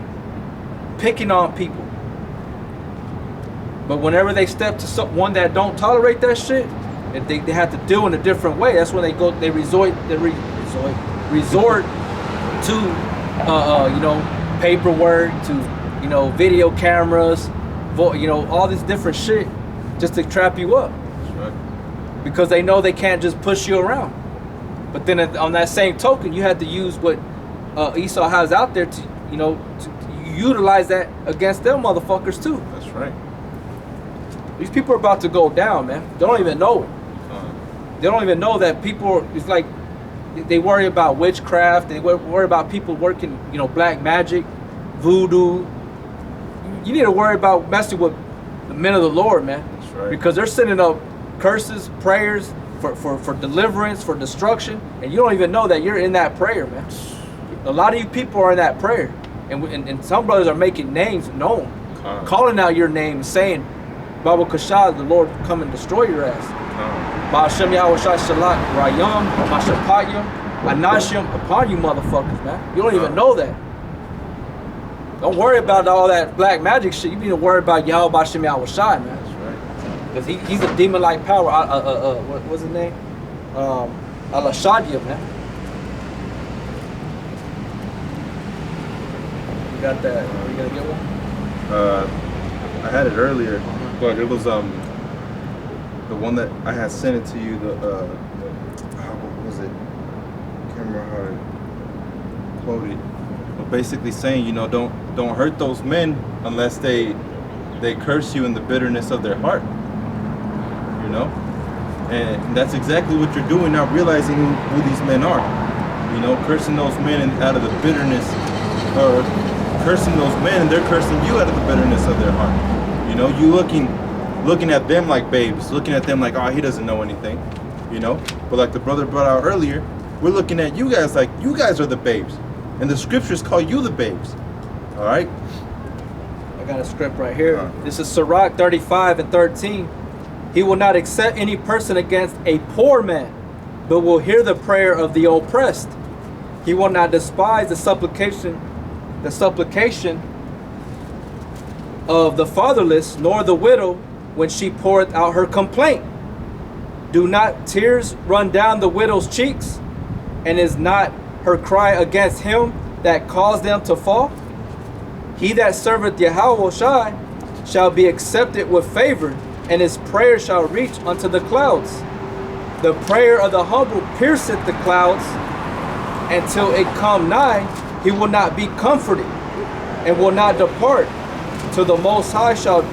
picking on people. But whenever they step to one that don't tolerate that shit, they have to deal in a different way. That's when they resort to paperwork, to video cameras, all this different shit just to trap you up. That's right. Because they know they can't just push you around. But then on that same token, you had to use what Esau has out there to utilize that against them motherfuckers too. That's right. These people are about to go down, man. They don't even know it. They don't even know that people, it's like, they worry about witchcraft. They worry about people working, you know, black magic, voodoo. You need to worry about messing with the men of the Lord, man. That's right. Because they're sending up curses, prayers for deliverance, for destruction, and you don't even know that you're in that prayer, man. A lot of you people are in that prayer, and some brothers are making names known, calling out your name, saying, Baba Kashad, the Lord come and destroy your ass. Ba'ashem Yahushua Shalak Rayam, Mashapayam, Anashim upon you motherfuckers, man. You don't even know that. Don't worry about all that black magic shit. You need to worry about Yahweh Ba'ashem Yahushua, man. That's right. Because he's a demon-like power. What's his name? Al-Ashadia, man. You got that? Are you gonna get one? I had it earlier, but it was the one that I had sent it to you. What was it? I can't remember how to quote it. But basically saying, you know, don't hurt those men unless they curse you in the bitterness of their heart. You know, and that's exactly what you're doing now, realizing who these men are. You know, cursing those men out of the bitterness, or cursing those men and they're cursing you out of the bitterness of their heart. You know, you looking at them like babes, looking at them like, oh, he doesn't know anything. You know, but like the brother brought out earlier, we're looking at you guys like you guys are the babes, and the scriptures call you the babes. All right. I got a script right here. This is Sirach 35 and 13. He will not accept any person against a poor man, but will hear the prayer of the oppressed. He will not despise the supplication of the fatherless, nor the widow when she poureth out her complaint. Do not tears run down the widow's cheeks, and is not her cry against him that caused them to fall? He that serveth Yahweh shall be accepted with favor, and his prayer shall reach unto the clouds. The prayer of the humble pierceth the clouds, and till it come nigh, he will not be comforted, and will not depart, till the Most High shall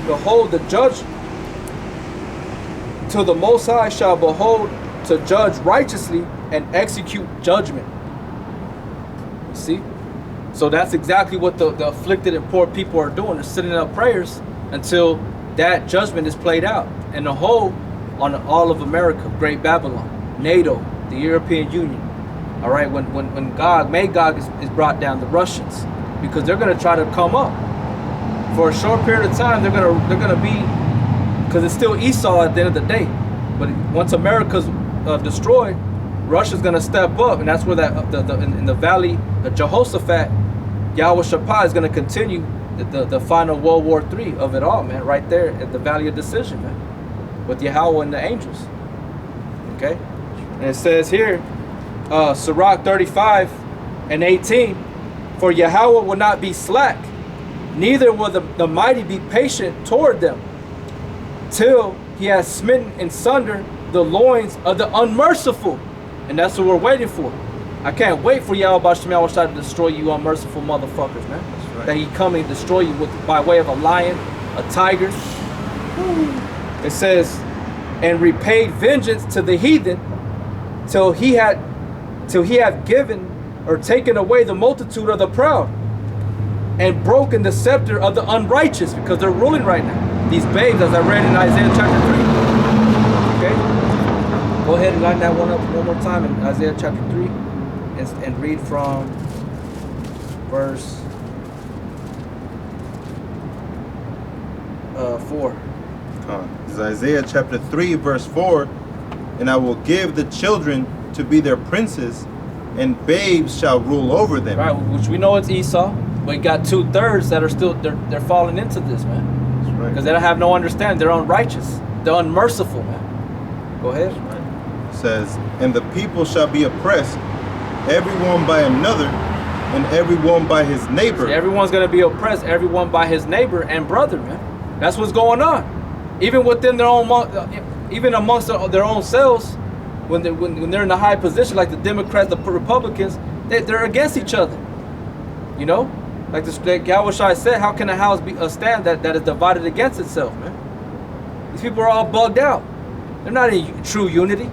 behold the judge, till the Most High shall behold to judge righteously and execute judgment. You see? So that's exactly what the afflicted and poor people are doing. They're sending up prayers until that judgment is played out. And the whole on all of America, Great Babylon, NATO, the European Union. All right, when Magog is brought down, the Russians, because they're going to try to come up for a short period of time. They're gonna be, because it's still Esau at the end of the day. But once America's destroyed, Russia's going to step up, and that's where in the valley of Jehoshaphat, Yahweh Shappah is going to continue the final World War III of it all, man, right there at the Valley of Decision, man, with Yahweh and the angels. Okay? And it says here, Sirach 35 and 18, for Yahweh will not be slack, neither will the mighty be patient toward them, till he has smitten in sunder the loins of the unmerciful. And that's what we're waiting for. I can't wait for Yahweh B'Shem Yahushua to destroy you unmerciful motherfuckers, man. That's right. That he come and destroy you by way of a lion, a tiger. It says, and repaid vengeance to the heathen till he had given or taken away the multitude of the proud, and broken the scepter of the unrighteous, because they're ruling right now. These babes, as I read in Isaiah chapter 3. Okay? Go ahead and line that one up one more time in Isaiah chapter 3 and read from verse 4. This is Isaiah chapter 3 verse 4. And I will give the children to be their princes, and babes shall rule over them. Right, which we know it's Esau, but you got 2/3 that are still they're falling into this, man. That's right. Because they don't have no understanding. They're unrighteous. They're unmerciful, man. Go ahead. Says, and the people shall be oppressed, everyone by another, and everyone by his neighbor. See, everyone's going to be oppressed, everyone by his neighbor and brother, man. That's what's going on. Even within their own, even amongst their own selves, when they're in a high position, like the Democrats, the Republicans, they're against each other. You know, like Yahweh Shai said, how can a house be a stand that is divided against itself, man? These people are all bugged out. They're not in true unity.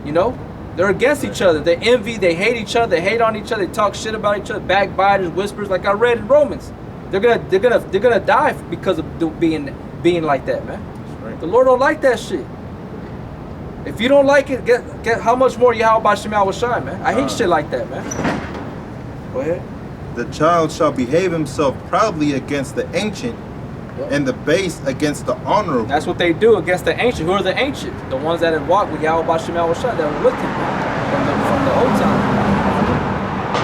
You know, they're against each other. They envy. They hate each other. They hate on each other. They talk shit about each other. Backbiters, whispers, like I read in Romans. They're gonna die because of being like that, man. Right. The Lord don't like that shit. If you don't like it, get how much more Yahweh Shema will shine, man. I hate shit like that, man. Go ahead. The child shall behave himself proudly against the ancient, Yep. and the base against the honorable. That's what they do against the ancient. Who are the ancient? The ones that had walked with Yahweh Shema Shai, that were with him from the old time.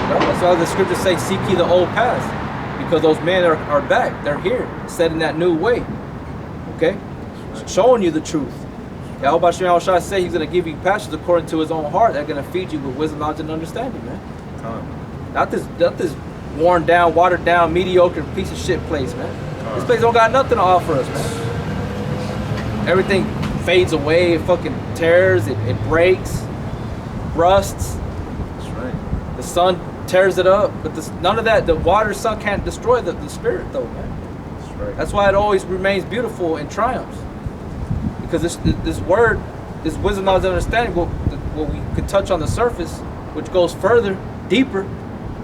You know, that's why the scriptures say, seek ye the old paths. Because those men are back. They're here, set in that new way. Okay? Showing you the truth. Yahweh Shema Shai say he's going to give you pastures according to his own heart. They're going to feed you with wisdom, knowledge, and understanding, man. Not this worn down, watered down, mediocre piece of shit place, man. This place don't got nothing to offer us, man. Everything fades away, it fucking tears, it breaks, rusts. That's right. The sun tears it up, but none of that, the water, sun can't destroy the spirit though, man. That's right. That's why it always remains beautiful and triumphs. Because this word, this wisdom, knowledge, and understanding, what we could touch on the surface, which goes further, deeper,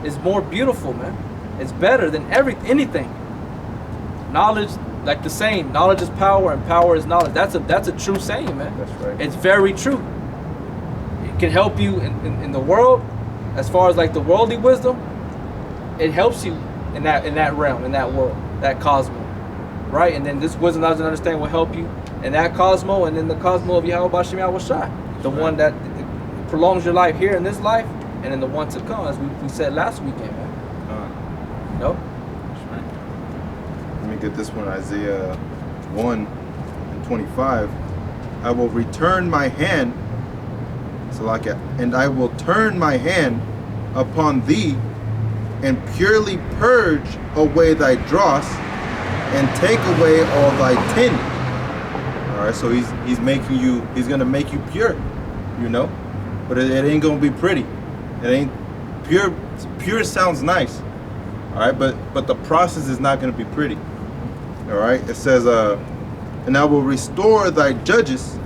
is more beautiful, man. It's better than anything. Knowledge, like the saying, knowledge is power and power is knowledge. That's a true saying, man. That's right. It's very true. It can help you in the world, as far as like the worldly wisdom. It helps you in that realm, in that world, that cosmos, right? And then this wisdom, knowledge, and understanding will help you in that cosmos, and then the cosmos of Yahweh Bashim Yahweh Shai, the one that prolongs your life here in this life, and in the one to come, as we said last weekend, man. No. Let me get this one, Isaiah 1:25. I will return my hand, Salakia, and I will turn my hand upon thee, and purely purge away thy dross, and take away all thy tin. All right, so he's making you, he's gonna make you pure, you know, but it ain't gonna be pretty. It ain't pure. Pure sounds nice, all right, but the process is not gonna be pretty. All right, it says, and I will restore thy judges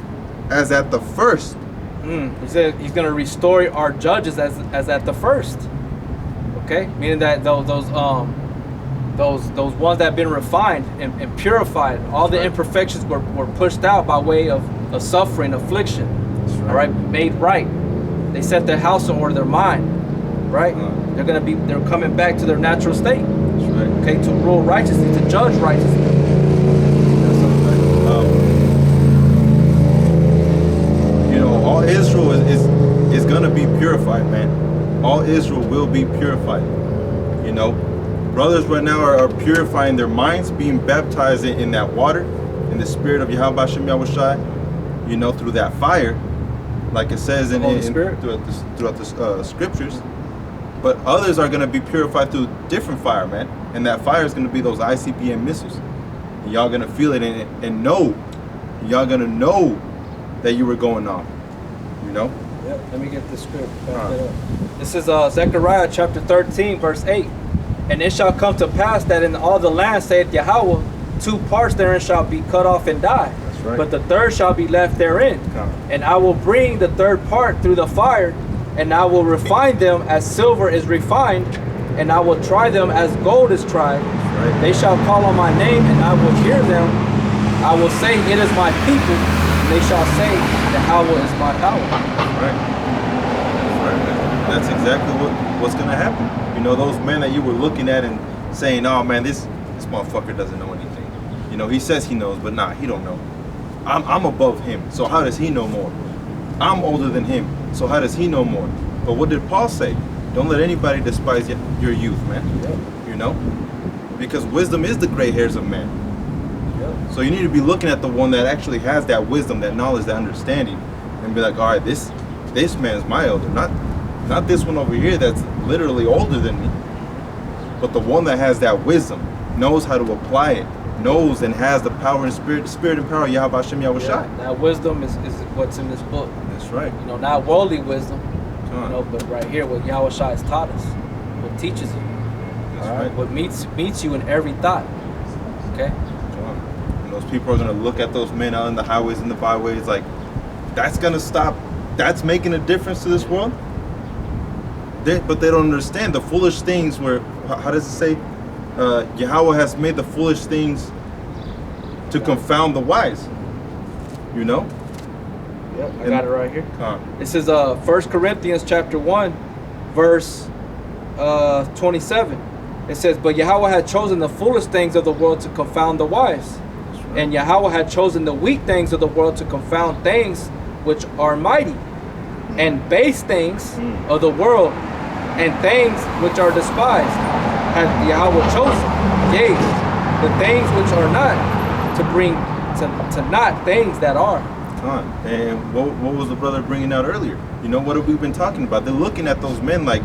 as at the first. He said he's going to restore our judges as at the first. Okay, meaning that those ones that have been refined and purified, all the imperfections were pushed out by way of suffering, affliction. Right. All right, made right. They set their house in order, their mind. Right, they're coming back to their natural state. That's right. Okay, to rule righteously, to judge righteously. You know, all Israel is gonna be purified, man. All Israel will be purified. You know, brothers right now are purifying their minds, being baptized in that water, in the spirit of Yahweh Shem Yahweh Shai. You know, through that fire, like it says throughout the scriptures. But others are going to be purified through different fire, man. And that fire is going to be those ICBM missiles. And y'all going to feel it and know. Y'all going to know that you were going off. You know? Yep. Let me get the script. Back that up. This is Zechariah chapter 13, verse 8. And it shall come to pass that in all the land, saith Yahweh, 2 parts therein shall be cut off and die. That's right. But the third shall be left therein. And I will bring the third part through the fire, and I will refine them as silver is refined, and I will try them as gold is tried. Right. They shall call on my name, and I will hear them. I will say, it is my people, and they shall say, Yahweh is my power. Right. Man. That's exactly what's going to happen. You know, those men that you were looking at and saying, oh man, this motherfucker doesn't know anything. You know, he says he knows, but nah, he don't know. I'm above him, so how does he know more? I'm older than him, so how does he know more? But what did Paul say? Don't let anybody despise your youth, man. Yep. You know? Because wisdom is the gray hairs of man. Yep. So you need to be looking at the one that actually has that wisdom, that knowledge, that understanding, and be like, all right, this man's my elder, not this one over here that's literally older than me, but the one that has that wisdom, knows how to apply it, knows and has the power and spirit and power of Yahweh Shem Yahweh Shai. That wisdom is what's in this book. That's right. You know, not worldly wisdom, you know, but right here what Yahweh Shai has taught us, what teaches you. That's All right. What meets you in every thought. Okay? And Those people are gonna look at those men out in the highways and the byways like, that's gonna stop. That's making a difference to this world. But they don't understand the foolish things. Where how does it say? Yahweh has made the foolish things to confound the wise. You know. Yep, I got it right here. Uh, It says 1 Corinthians chapter 1, verse 27. It says, but Yahweh had chosen the foolish things of the world to confound the wise. right. And Yahweh had chosen the weak things of the world to confound things which are mighty. And base things of the world and things which are despised hath Yahweh chosen. Yea, the things which are not, to bring to not things that are. And what was the brother bringing out earlier? You know, what have we been talking about? They're looking at those men like,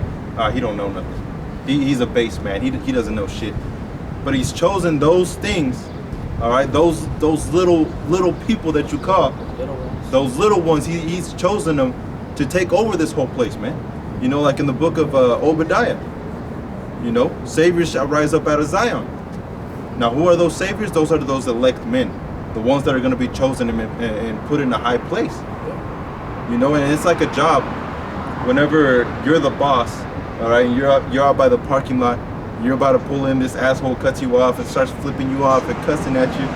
he don't know nothing. He's a base man. He doesn't know shit. But he's chosen those things, all right? Those little people that you call, Little ones. those little ones, he's chosen them to take over this whole place, man. You know, like in the book of Obadiah. You know, saviors shall rise up out of Zion. Now, who are those saviors? Those are those elect men. The ones that are going to be chosen and put in a high place. You know, and it's like a job. Whenever you're the boss, all right, and you're out by the parking lot, you're about to pull in, this asshole cuts you off and starts flipping you off and cussing at you,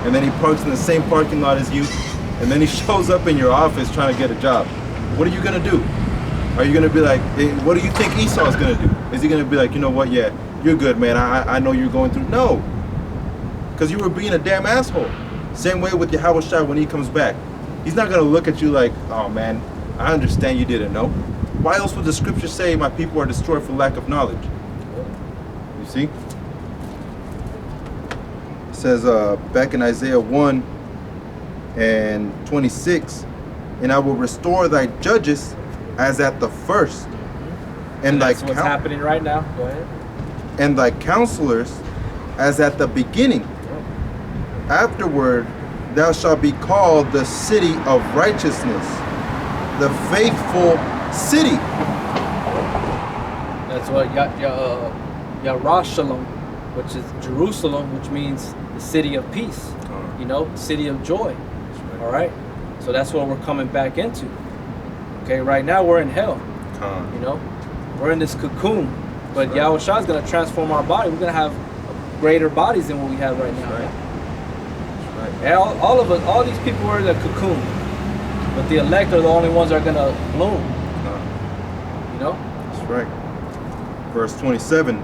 and then he parks in the same parking lot as you, and then he shows up in your office trying to get a job. What are you going to do? Are you going to be like, hey, what do you think Esau's going to do? Is he going to be like, you know what, yeah, you're good, man, I know you're going through. No, because you were being a damn asshole. Same way with Yahweh Shai when he comes back. He's not going to look at you like, oh man, I understand you didn't know. Why else would the scripture say my people are destroyed for lack of knowledge? You see? It says back in Isaiah 1 and 26, and I will restore thy judges as at the first, and That's what's happening right now. Go ahead. and thy counselors as at the beginning. Afterward, thou shalt be called the city of righteousness, the faithful city. That's what Yarashalom, which is Jerusalem, which means the city of peace. You know, city of joy. All right. So that's what we're coming back into. Okay. Right now we're in hell. You know, we're in this cocoon, but right. Yahweh Shah is going to transform our body. We're going to have greater bodies than what we have right now. Right. And all of us, all these people are in the cocoon, but the elect are the only ones that are going to bloom. You know? That's right. Verse 27,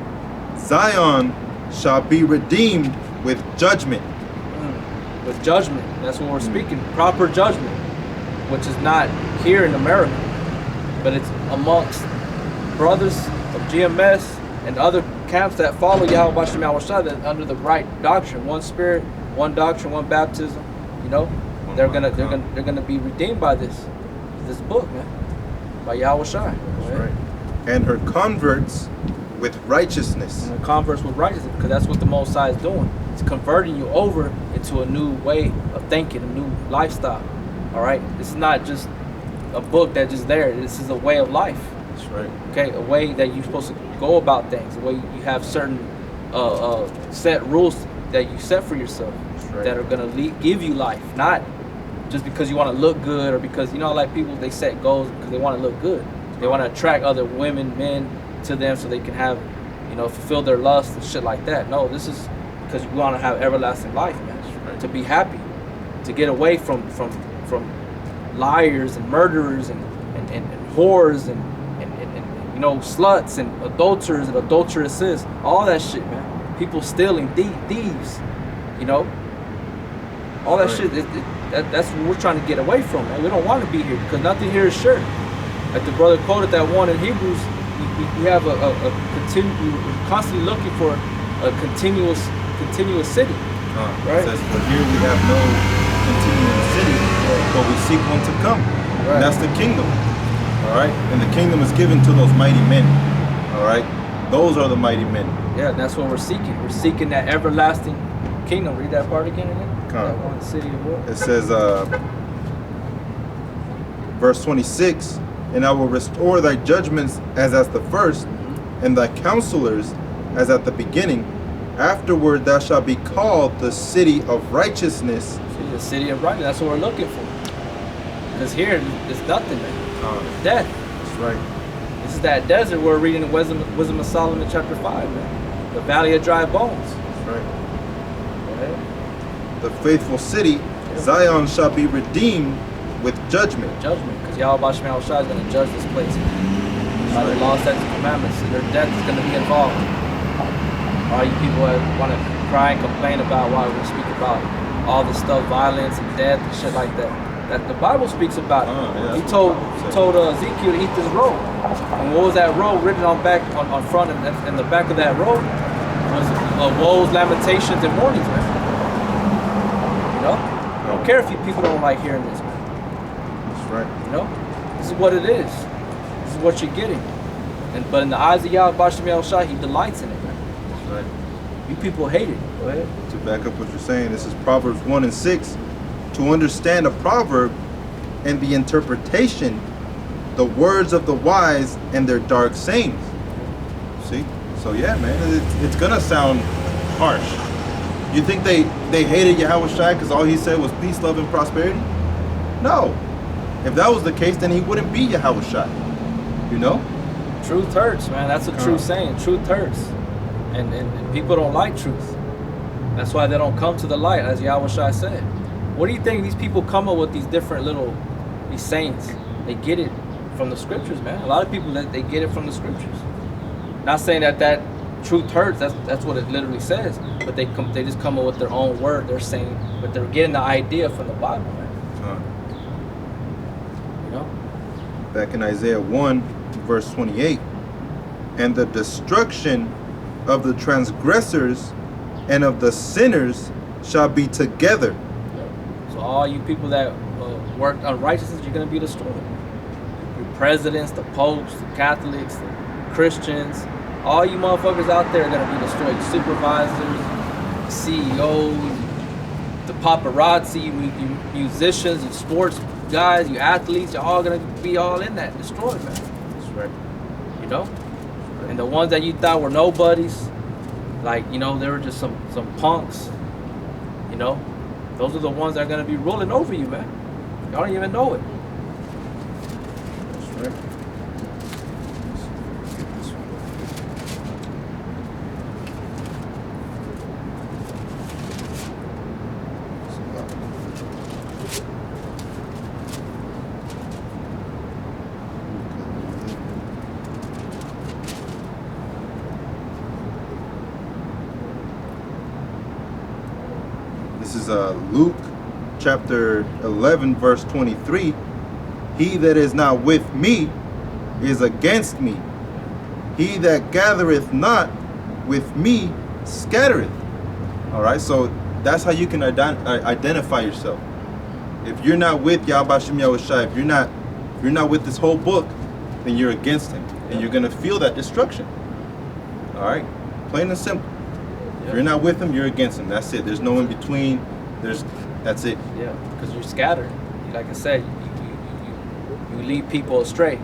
Zion shall be redeemed with judgment. With judgment. That's what we're speaking. Proper judgment, which is not here in America, but it's amongst brothers of GMS and other camps that follow Yahweh Bashem Yahweh Shah, that under the right doctrine, one spirit, one doctrine, one baptism. You know, they're gonna be redeemed by this book, man, by Yahweh Shah. That's right. And her converts with righteousness. And the converse with righteousness, because that's what the Most High is doing. It's converting you over into a new way of thinking, a new lifestyle. All right, this is not just a book that's just there. This is a way of life. That's right. Okay, a way that you're supposed to go about things. A way you have certain set rules that you set for yourself right. that are gonna give you life, not just because you want to look good or because, you know, like people, they set goals because they want to look good. They want to attract other women, men to them so they can have, you know, fulfill their lust and shit like that. No, this is because you want to have everlasting life, man. Right. To be happy, to get away from liars and murderers and whores and you know, sluts and adulterers and adulteresses, all that shit, man. People stealing, thieves, you know, all that Right. shit. That's what we're trying to get away from, man. We don't want to be here because nothing here is sure. Like the brother quoted that one in Hebrews, we have we're constantly looking for a continuous city. Right. It says, for here we have no continuing city, but we seek one to come. Right. And that's the kingdom. All right. And the kingdom is given to those mighty men. All right. Those are the mighty men. Yeah, that's what we're seeking. We're seeking that everlasting kingdom. Read that part again. That one city of what? It says, verse 26, and I will restore thy judgments as at the first, and thy counselors as at the beginning, Afterward, thou shalt be called the city of righteousness. See, the city of righteousness. That's what we're looking for. Because here, it's nothing, man. It's death. That's right. This is that desert we're reading in Wisdom of Solomon chapter 5, man. The valley of dry bones. That's right. Okay? The faithful city, Zion, shall be redeemed with judgment. Judgment. Because Yahweh Shema Shai is going to judge this place. By the law, statutes, and commandments. Their death is going to be involved. All you people that want to cry and complain about why we speak about all this stuff, violence and death and shit like that. That the Bible speaks about it. Yeah, He told Ezekiel to eat this roll. And what was that roll written on front and the back of that roll was woes, lamentations, and mournings, man. You know? I don't care if you people don't like hearing this, man. That's right. You know? This is what it is. This is what you're getting. But in the eyes of Yahweh Shem El Shai, he delights in it, man. That's right. You people hate it. Go ahead. To back up what you're saying, this is Proverbs 1 and 6. To understand a proverb and the interpretation, the words of the wise and their dark sayings. See? So yeah, man, it's gonna sound harsh. You think they hated Yahweh Shai because all he said was peace, love, and prosperity? No. If that was the case, then he wouldn't be Yahweh Shai. You know? Truth hurts, man. That's a true saying. Truth hurts. And people don't like truth. That's why they don't come to the light, as Yahweh Shai said. What do you think these people come up with these different these sayings? They get it from the scriptures, man. A lot of people, they get it from the scriptures. Not saying that truth hurts. That's what it literally says. But they just come up with their own word. They're saying, but they're getting the idea from the Bible, man. You know? Back in Isaiah 1, verse 28. And the destruction of the transgressors and of the sinners shall be together. So all you people that worked unrighteousness, you're going to be destroyed. Your presidents, the popes, the Catholics, the Christians, all you motherfuckers out there are going to be destroyed. The supervisors, the CEOs, the paparazzi, you musicians, you sports guys, you athletes, you're all going to be all in that, destroyed, man. That's right. You know? And the ones that you thought were nobodies, like, you know, they were just some punks, you know? Those are the ones that are going to be ruling over you, man. Y'all don't even know it. That's right. This is Luke chapter 11 verse 23. He that is not with me is against me. He that gathereth not with me scattereth. All right, so that's how you can identify yourself. If you're not with Yahweh Shem Yahweh Shai, if you're not with this whole book, then you're against him, and you're gonna feel that destruction. All right, plain and simple. If you're not with him, you're against him. That's it. There's no in between. That's it. Yeah, because you're scattered. Like I said, you lead people astray.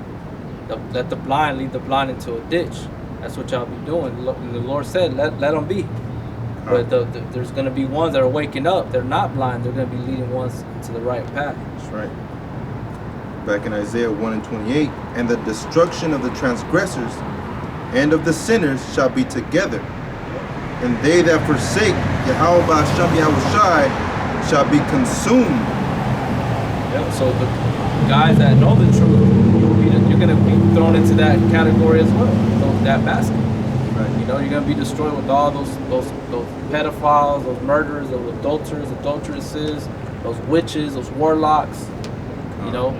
Let the blind lead the blind into a ditch. That's what y'all be doing. And the Lord said, let them be. But there's going to be ones that are waking up. They're not blind. They're going to be leading ones into the right path. That's right. Back in Isaiah 1 and 28, and the destruction of the transgressors and of the sinners shall be together. And they that forsake Yahweh Shem Yahweh Shai shall be consumed. Yeah, so the guys that know the truth, you're going to be thrown into that category as well, that basket. Right. You know, you're going to be destroyed with all those pedophiles, those murderers, those adulterers, adulteresses, those witches, those warlocks, you know,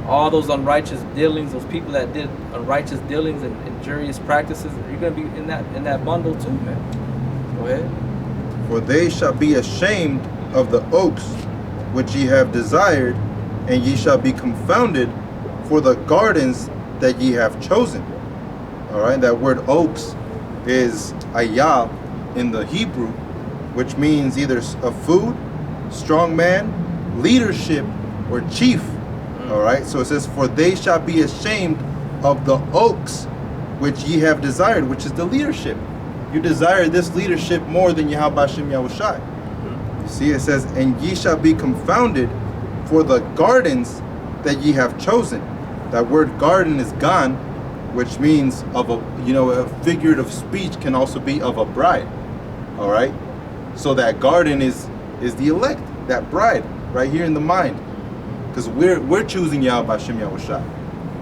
all those unrighteous dealings, those people that did unrighteous dealings and injurious practices. You're going to be in that bundle too, man. Go ahead. For they shall be ashamed of the oaks which ye have desired, and ye shall be confounded for the gardens that ye have chosen. All right, that word oaks is ayah in the Hebrew, which means either a food, strong man, leadership, or chief. All right, so it says, for they shall be ashamed of the oaks which ye have desired, which is the leadership. You desire this leadership more than Yahweh Hashem Yahushai. You see, it says, and ye shall be confounded for the gardens that ye have chosen. That word garden is gan, which means of a, a figurative speech can also be of a bride. All right. So that garden is the elect, that bride right here in the mind. Because we're choosing Yahweh Hashem Yahushai.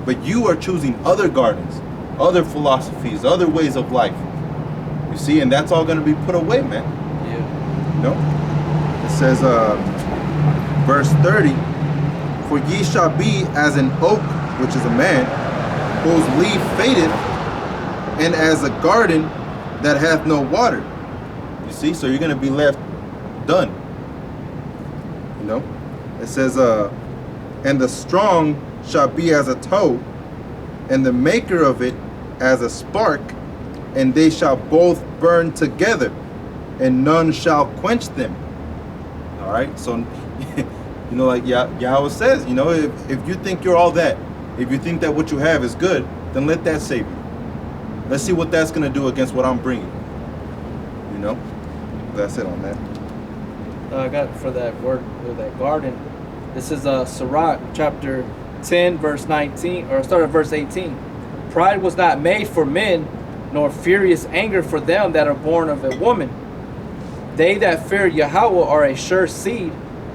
But you are choosing other gardens, other philosophies, other ways of life. You see, and that's all going to be put away, man. Yeah. It says, verse 30, for ye shall be as an oak, which is a man, whose leaf fadeth, and as a garden that hath no water. You see, so you're going to be left done. It says, and the strong shall be as a tow, and the maker of it as a spark, and they shall both burn together, and none shall quench them. All right, so like Yahweh says, if you think you're all that, if you think that what you have is good, then let that save you. Let's see what that's going to do against what I'm bringing. That's it on that. I got for that word, that garden. This is Sirach chapter 10, verse 19, or start at verse 18. Pride was not made for men, nor furious anger for them that are born of a woman. They that fear Yahweh are a sure seed,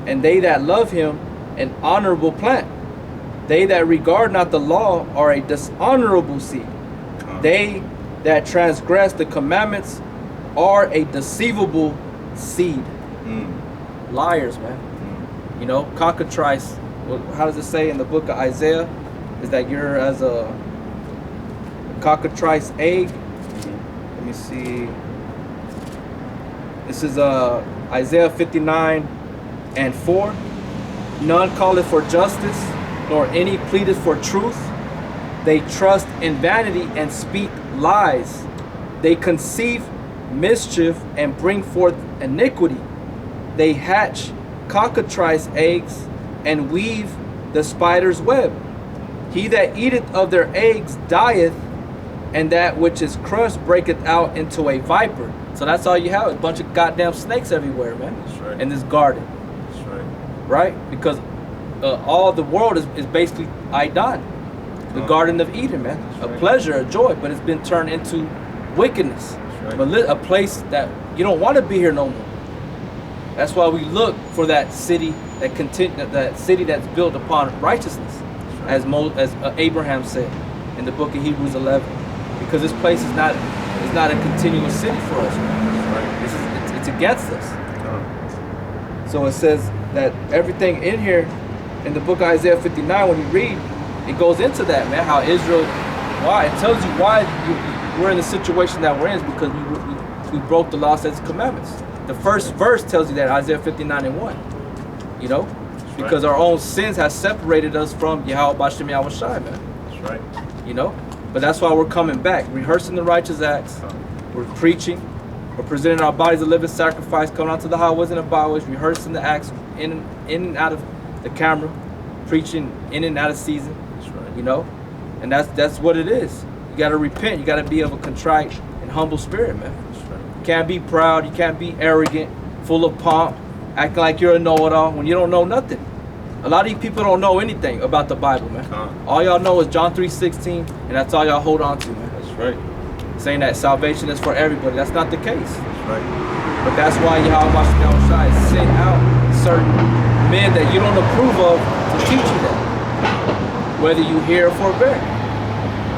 and they that love him an honorable plant. They that regard not the law are a dishonorable seed. They that transgress the commandments are a deceivable seed. Liars, man. Cockatrice. How does it say in the book of Isaiah? Is that you're as a cockatrice egg? Let me see. This is Isaiah 59:4. None calleth for justice, nor any pleadeth for truth. They trust in vanity and speak lies. They conceive mischief and bring forth iniquity. They hatch cockatrice eggs and weave the spider's web. He that eateth of their eggs dieth, and that which is crushed breaketh out into a viper. So that's all you have, a bunch of goddamn snakes everywhere, man. That's right. In this garden. That's right. Right? Because all the world is basically Idon. The Garden of Eden, man. That's A right. pleasure, a joy, but it's been turned into wickedness. That's right. A place that you don't want to be here no more. That's why we look for that city that city that's built upon righteousness, That's right. as Abraham said in the book of Hebrews 11, because this place is not a continuous city for us. That's right. It's against us. So it says that everything in here in the book of Isaiah 59, when you read, it goes into that, man. How Israel, why it tells you why we're in the situation that we're in is because we broke the law, statutes, commandments. The first verse tells you that, Isaiah 59:1. Because our own sins have separated us from Yahweh Bashem Yahushai, man. That's right. But that's why we're coming back, rehearsing the righteous acts. We're preaching. We're presenting our bodies a living sacrifice, coming out to the highways and the byways, rehearsing the acts in and out of the camera, preaching in and out of season. That's right. And that's what it is. You got to repent. You got to be of a contrite and humble spirit, man. That's right. You can't be proud. You can't be arrogant, full of pomp, acting like you're a know-it-all when you don't know nothing. A lot of you people don't know anything about the Bible, man. All y'all know is John 3:16, and that's all y'all hold on to, man. That's right. Saying that salvation is for everybody. That's not the case. That's right. But that's why Yahweh Shai sent out certain men that you don't approve of to teach you that. Whether you hear or forbear.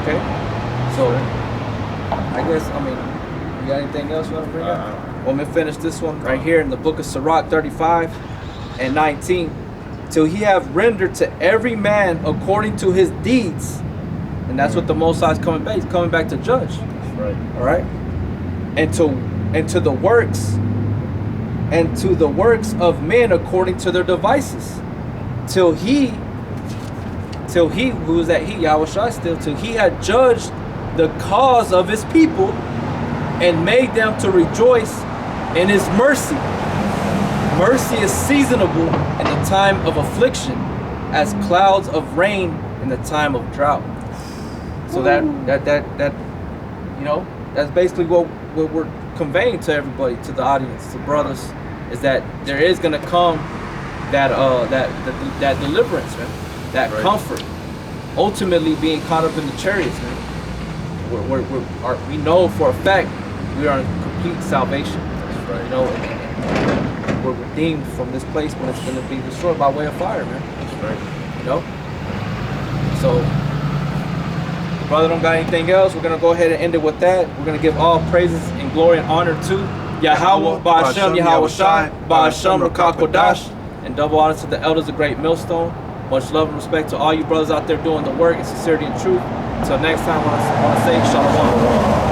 Okay? So, I guess, you got anything else you want to bring up? Want me to finish this one right here in the book of Sirach 35:19. Till he have rendered to every man according to his deeds. And that's what the Most High is coming back. He's coming back to judge. That's right. All right? And to the works of men according to their devices. Till he, who is that he? Yahushua still, till he had judged the cause of his people and made them to rejoice in his mercy. Mercy is seasonable in the time of affliction, as clouds of rain in the time of drought. So that's basically what what we're conveying to everybody, to the audience, to brothers, is that there is gonna come that that deliverance, man, that Right. comfort, ultimately being caught up in the chariots, man. We know for a fact we are in complete salvation. That's right. You know, and we're redeemed from this place when it's gonna be destroyed by way of fire, man. That's right. You know? So, the brother don't got anything else. We're gonna go ahead and end it with that. We're gonna give all praises and glory and honor to Yahweh, Ba'ashem, Yahweh Shai, Ba'ashem, Rakakodash, and double honor to the elders of Great Millstone. Much love and respect to all you brothers out there doing the work in sincerity and truth. Until next time, I want to say Shalom.